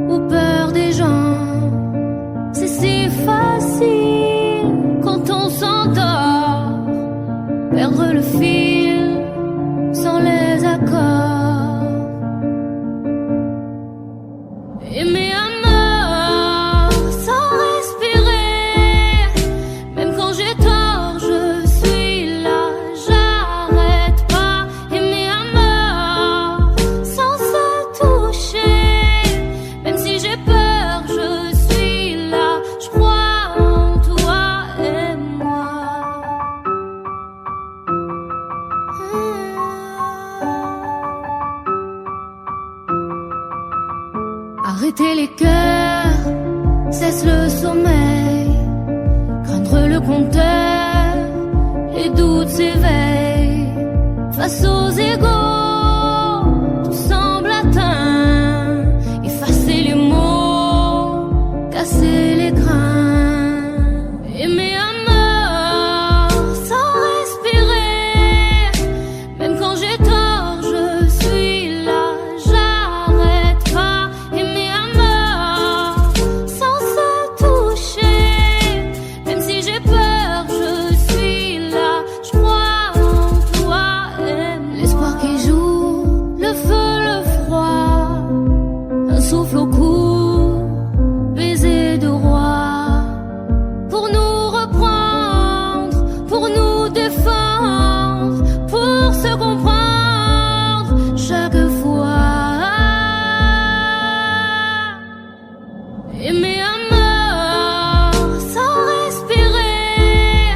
ou peur des gens. C'est si facile quand on s'endort, perdre le fil sans les accords. Aimer à mort sans respirer, même quand j'ai tort, je suis là, j'arrête pas. Aimer à mort sans se toucher, même si j'ai peur, je suis là, je crois en toi et moi. Arrêter les cœurs, cesse le sommeil, craindre le compteur, les doutes s'éveillent. Face aux égaux, tout semble atteint, effacer les mots, casser les grains. Aimer à mort sans respirer, même quand j'ai tort, je suis là, j'arrête pas. Aimer à mort sans se toucher, même si j'ai peur, je suis là, je crois en toi et l'espoir qui joue, le feu, le froid, un souffle au cou, baiser de roi, pour nous reprendre, pour nous défendre, pour se comprendre chaque fois. Aimer à mort sans respirer,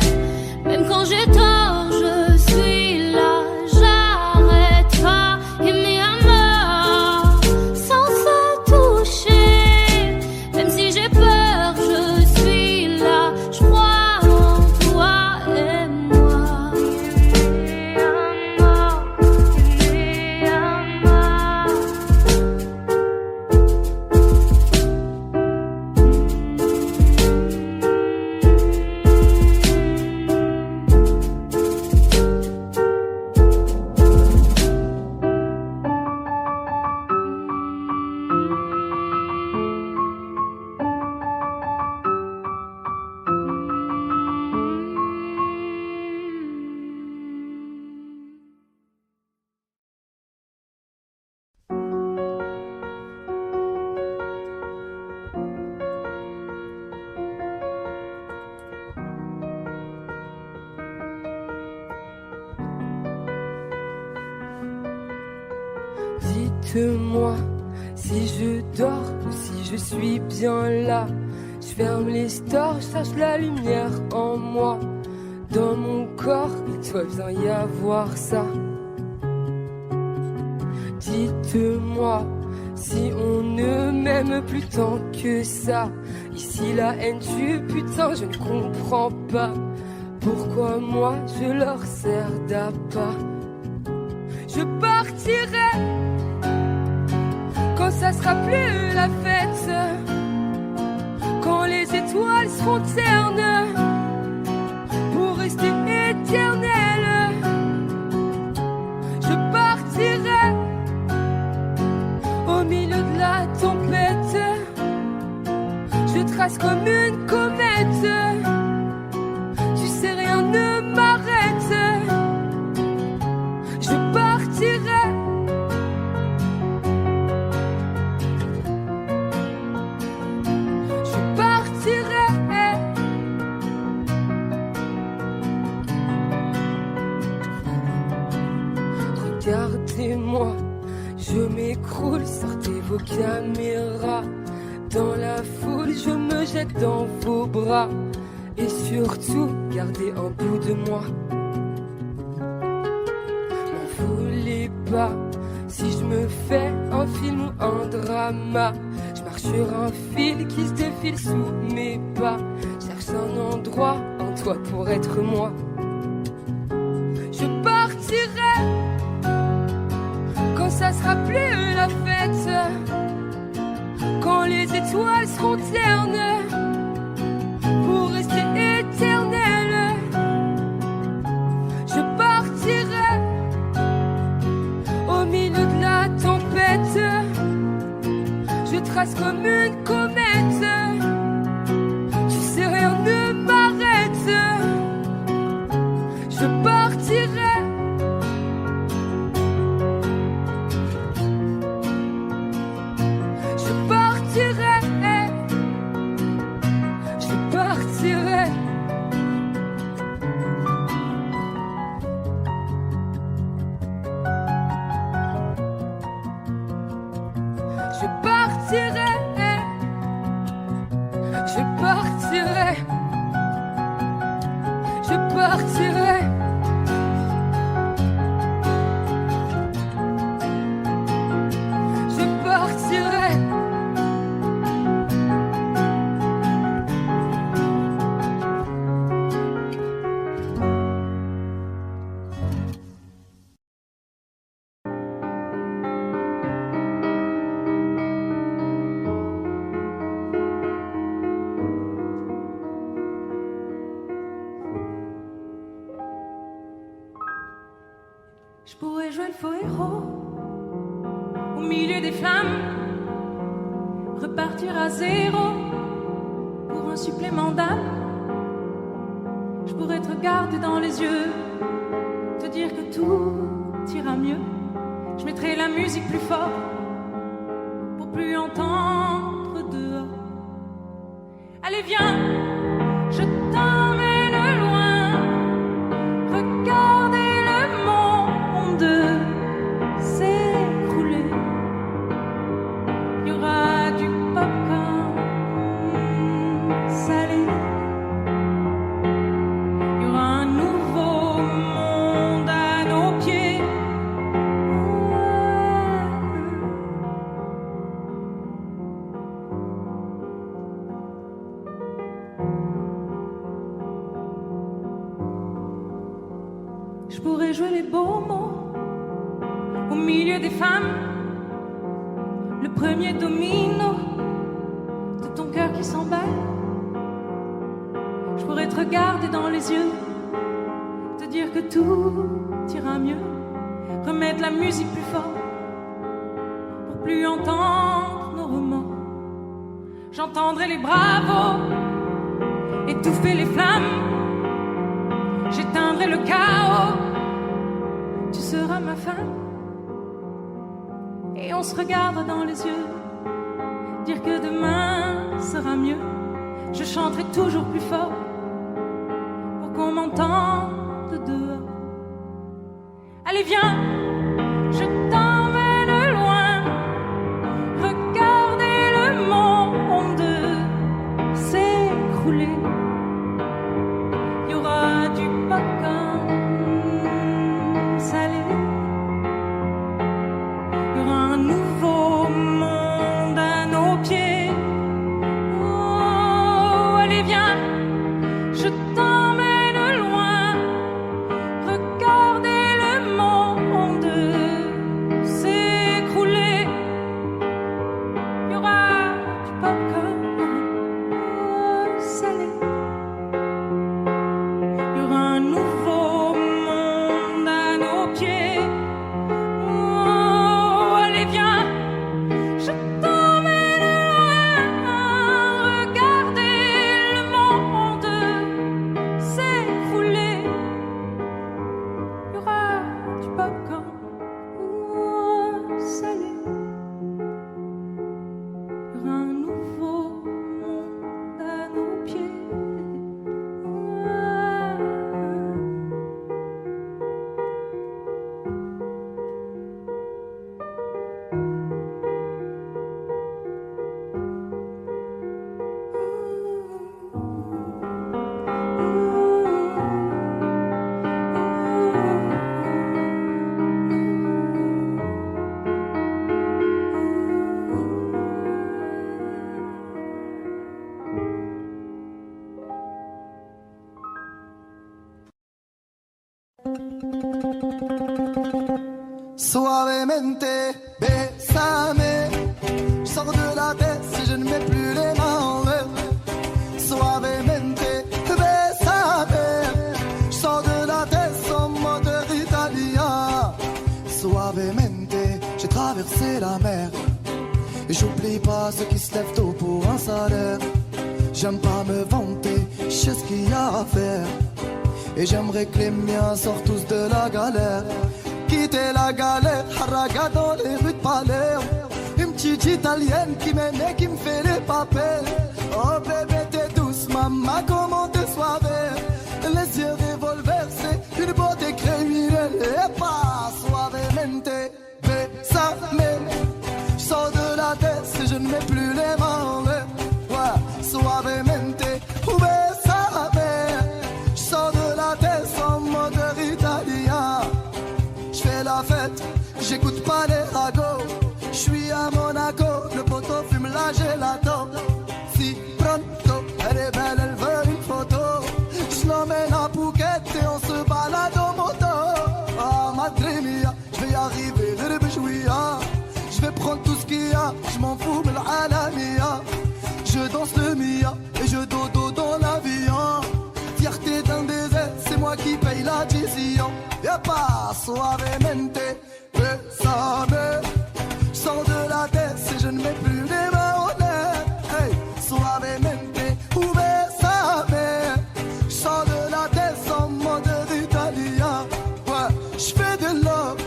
même quand j'ai tort, je suis là, j'arrête pas. Aimer à mort sans se toucher, même si j'ai peur, je suis là, je crois en toi et moi. Aimer à mort, aimer à mort. Dites-moi si je dors ou si je suis bien là. Je ferme les stores, je cherche la lumière en moi. Dans mon corps, il doit bien y avoir ça. Dites-moi si on ne m'aime plus tant que ça. Ici la haine tue, putain, je ne comprends pas pourquoi moi je leur sers d'appât. Je partirai quand ça sera plus la fête, quand les étoiles seront ternes pour rester éternelles. Je partirai au milieu de la tempête, je trace comme une comète. Tu sais, rien ne m'arrête. Je partirai. Je partirai. Regardez-moi, je m'écroule, sortez vos caméras. Dans la foule, je me jette dans vos bras. Et surtout, gardez un bout de moi. M'en voulez pas si je me fais un film ou un drama. Je marche sur un fil qui se défile sous mes pas. Cherche un endroit, un toit pour être moi. Je partirai quand ça sera plus la fête, quand les étoiles seront ternes pour rester éternelles. Je partirai au milieu de la tempête. trace comme une comète. Tu sais, rien ne m'arrête. Je partirai. Je partirai. Je partirai. Je partirai. Je partirai. Je partirai. Je partirai. Je pourrais jouer le faux héros au milieu des flammes, repartir à zéro pour un supplément d'âme. Je pourrais te regarder dans les yeux, te dire que tout ira mieux. Je mettrai la musique plus fort pour plus entendre dehors. Allez viens, je t'emmène loin, regardez le monde s'écrouler. Il y aura du popcorn salé. Il y aura un nouveau monde à nos pieds. Je pourrais jouer les beaux mots au milieu des femmes, le premier domino de ton cœur qui s'emballe. Je pourrais te regarder dans les yeux, te dire que tout ira mieux, remettre la musique plus fort pour plus entendre nos remords. J'entendrai les bravos étouffer les flammes, j'éteindrai le chaos. Tu seras ma femme et on se regardera dans les yeux, dire que demain sera mieux. Je chanterai toujours plus fort pour qu'on m'entende dehors. Allez viens, je t'emmène loin, regardez le monde s'écrouler. Il y aura du popcorn salé. Il y aura un nouveau monde à nos pieds. Oh, allez viens, je t'emmène loin, regardez le monde s'écrouler. Il y aura du popcorn salé. Il y aura un nouveau monde à nos pieds. Oh, allez viens, je t'emmène loin, regardez le monde s'écrouler. Il y aura du popcorn salé. Il y aura un nouveau monde à nos pieds. Suavemente, bésame. Je sors de la tête si je ne mets plus les mains en l'air. Suavemente, bésame. Je sors de la tête sans moteur italien. Suavemente, j'ai traversé la mer Et j'oublie pas ceux qui se lèvent tôt pour un salaire. J'aime pas me vanter, je sais ce qu'il y a à faire. Et j'aimerais que les miens sortent tous de la galère. Quitter la galère, haraga dans les rues de Palerme. Une petite italienne qui m'aime et qui me fait les papels. Oh bébé t'es douce, maman comment t'es soivée. Les yeux revolver, c'est une beauté criminelle. Et pas suavemente, bésame. J'sors de la tête et je ne mets plus les mains en l'air. Ouais, suavemente, bésame. J'sors de la tête en moteur italien. J'fais la fête, j'écoute pas les ragots. J'suis à Monaco, le poteau fume la gelato. Si pronto, elle est belle, elle veut une photo. J'l'emmène à Phuket et on se balade en moto. Ah madre mia, j'vais y arriver, j'vais prendre tout ce qu'il y a, j'm'en fous de l'alamia. Je danse le mia et je dodo dans l'avion. Fierté d'un désert, c'est moi qui paye l'addition. Y'a pas suavemente, bésame. J'sors de la tête et je ne mets plus les mains en l'air. Hey, suavemente, bésame. J'sors de la tête en mode italien. Ouais, j'fais de love,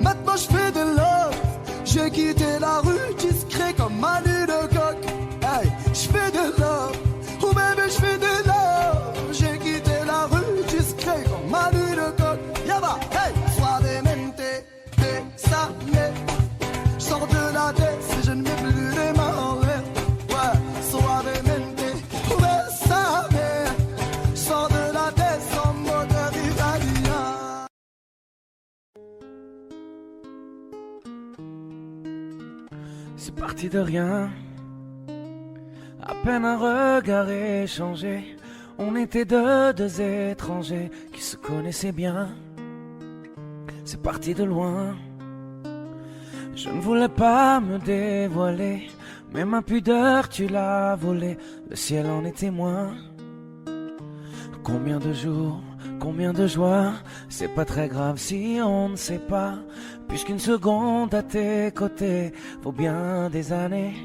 maintenant j'fais de love. J'ai quitté la rue discret comme Manu de coq. Hey, j'fais de love, oh baby j'fais de love. J'ai quitté la rue discret comme Manu de coq. Yaba, hey, suavemente, bésame. J'sors de la tête et je ne mets plus les mains en l'air. Ouais, suavemente, bésame. J'sors de la tête en mode italien. C'est parti de rien, à peine un regard échangé. On était deux étrangers qui se connaissaient bien. C'est parti de loin. Je ne voulais pas me dévoiler, mais ma pudeur tu l'as volée. Le ciel en est témoin. Combien de jours, combien de joies, c'est pas très grave si on ne sait pas. Puisqu'une seconde à tes côtés vaut bien des années.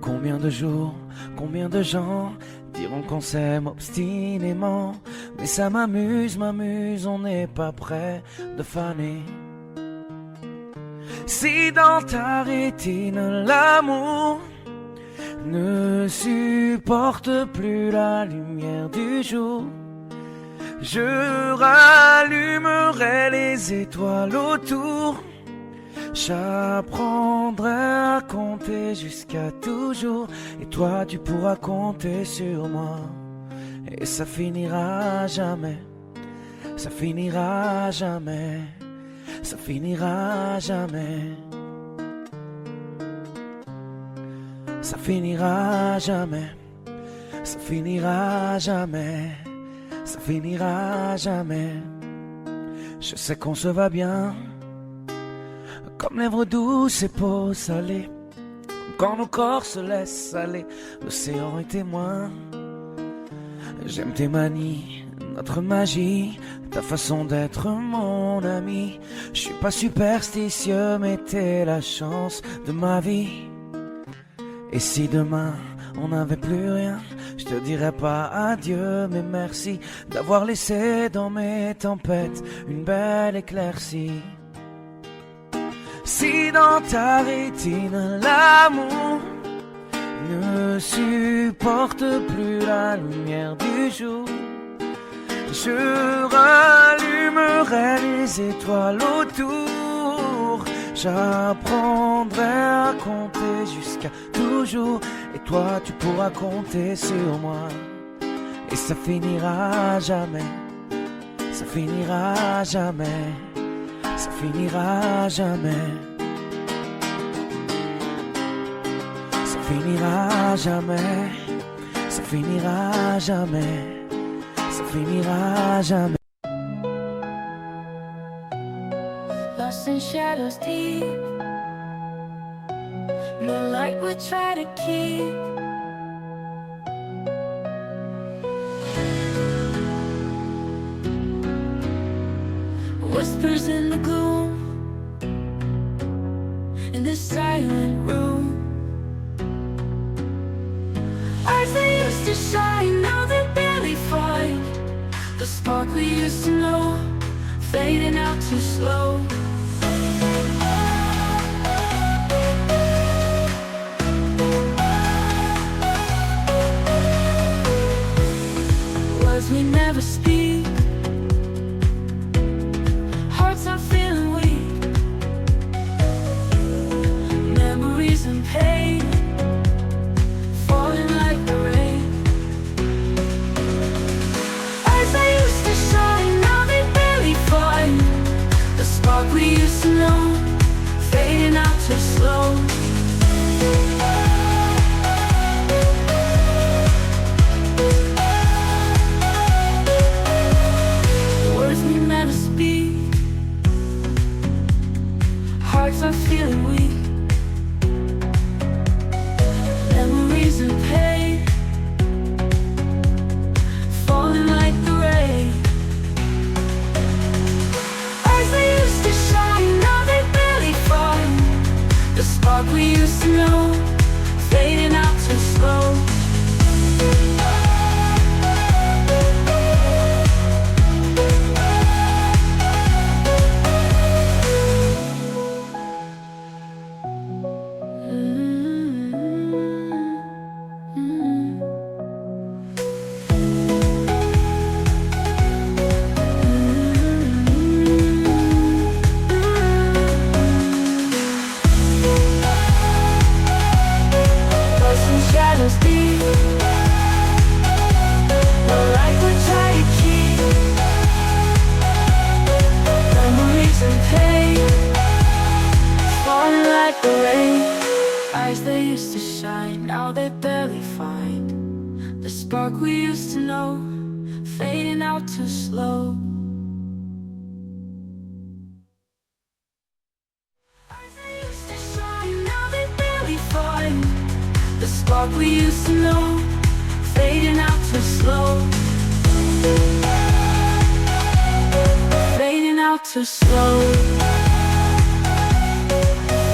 Combien de jours, combien de gens diront qu'on s'aime obstinément. Mais ça m'amuse, on n'est pas prêt de faner. Si dans ta rétine l'amour ne supporte plus la lumière du jour, je rallumerai les étoiles autour. J'apprendrai à compter jusqu'à toujours. Et toi tu pourras compter sur moi. Et ça finira jamais. Ça finira jamais. Ça finira jamais. Ça finira jamais. Ça finira jamais. Ça finira jamais. Je sais qu'on se va bien, comme lèvres douces et peau salée. Quand nos corps se laissent aller, l'océan est témoin. J'aime tes manies, notre magie, ta façon d'être mon ami. Je suis pas superstitieux, mais t'es la chance de ma vie. Et si demain on n'avait plus rien, je te dirais pas adieu, mais merci d'avoir laissé dans mes tempêtes une belle éclaircie. Si dans ta rétine l'amour ne supporte plus la lumière du jour, je rallumerai les étoiles autour. J'apprendrai à compter jusqu'à toujours. Et toi tu pourras compter sur moi. Et ça finira jamais. Ça finira jamais. Ça finira jamais. Ça finira jamais. Ça finira jamais. Ça finira jamais. Lost in shadows deep, no light we try to keep. Whispers in the gloom, in this silent room. Eyes that used to shine, now they barely find the spark we used to know, fading out too slow. Words we never speak, hearts are feeling weak, memories and pain falling like the rain. Eyes that used to shine, now they barely find the spark we used to know, fading out too slow. Words we never speak, hearts are feeling weak, memories and pain falling like the rain. Eyes that used to shine, now they barely find the spark we used to know, fading out too slow. Shadows deep, the light we're trying to keep, memories and pain falling like the rain. Eyes that used to shine, now they barely find the spark we used to know, fading out too slow. Eyes that used to shine, now they barely find the spark we used to know, fading out too slow. Fading out too slow.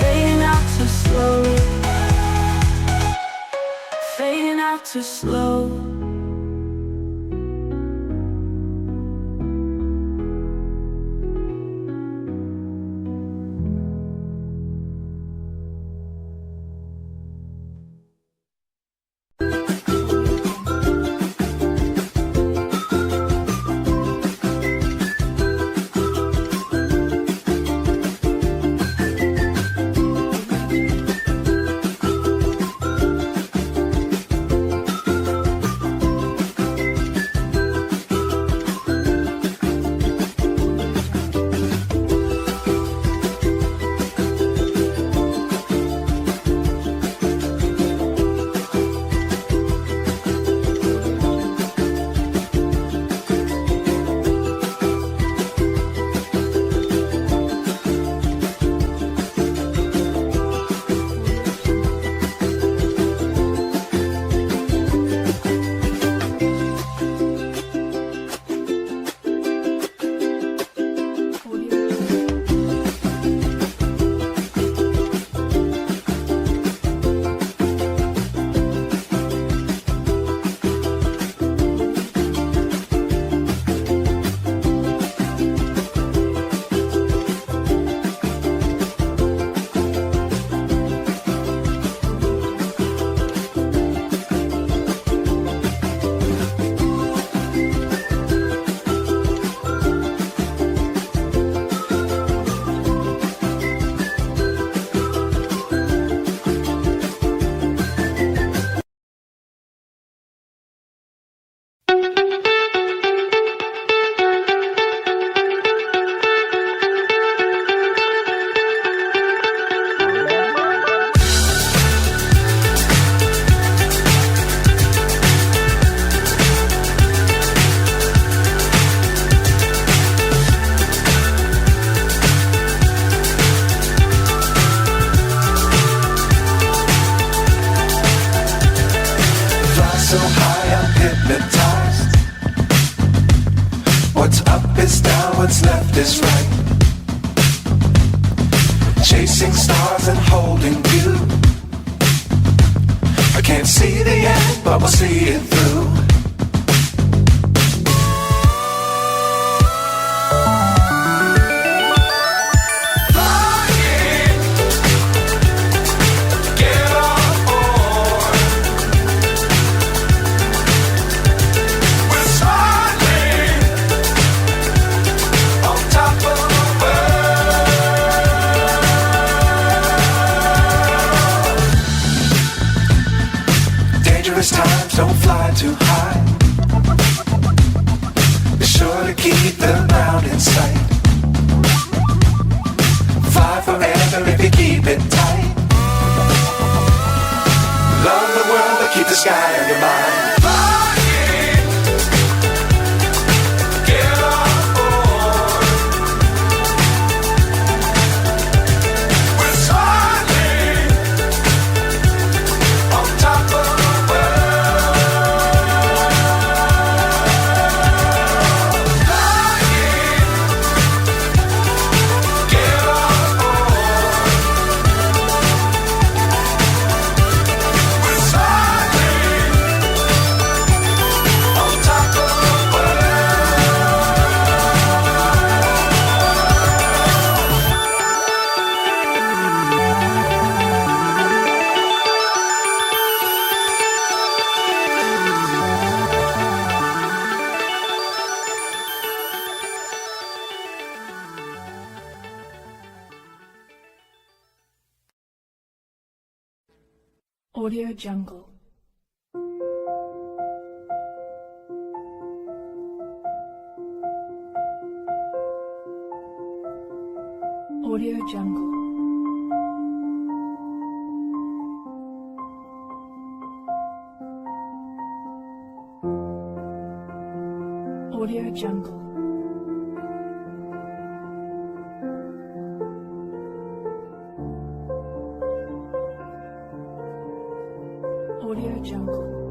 Fading out too slow. Fading out too slow. what's left is right. Chasing stars and holding but we'll see it through. Times don't fly too high. Be sure to keep the ground in sight. Fly forever if you keep it tight. Love the world but keep the sky on your mind. Audio Jungle. Audio Jungle. Audio Jungle. Audio Jungle.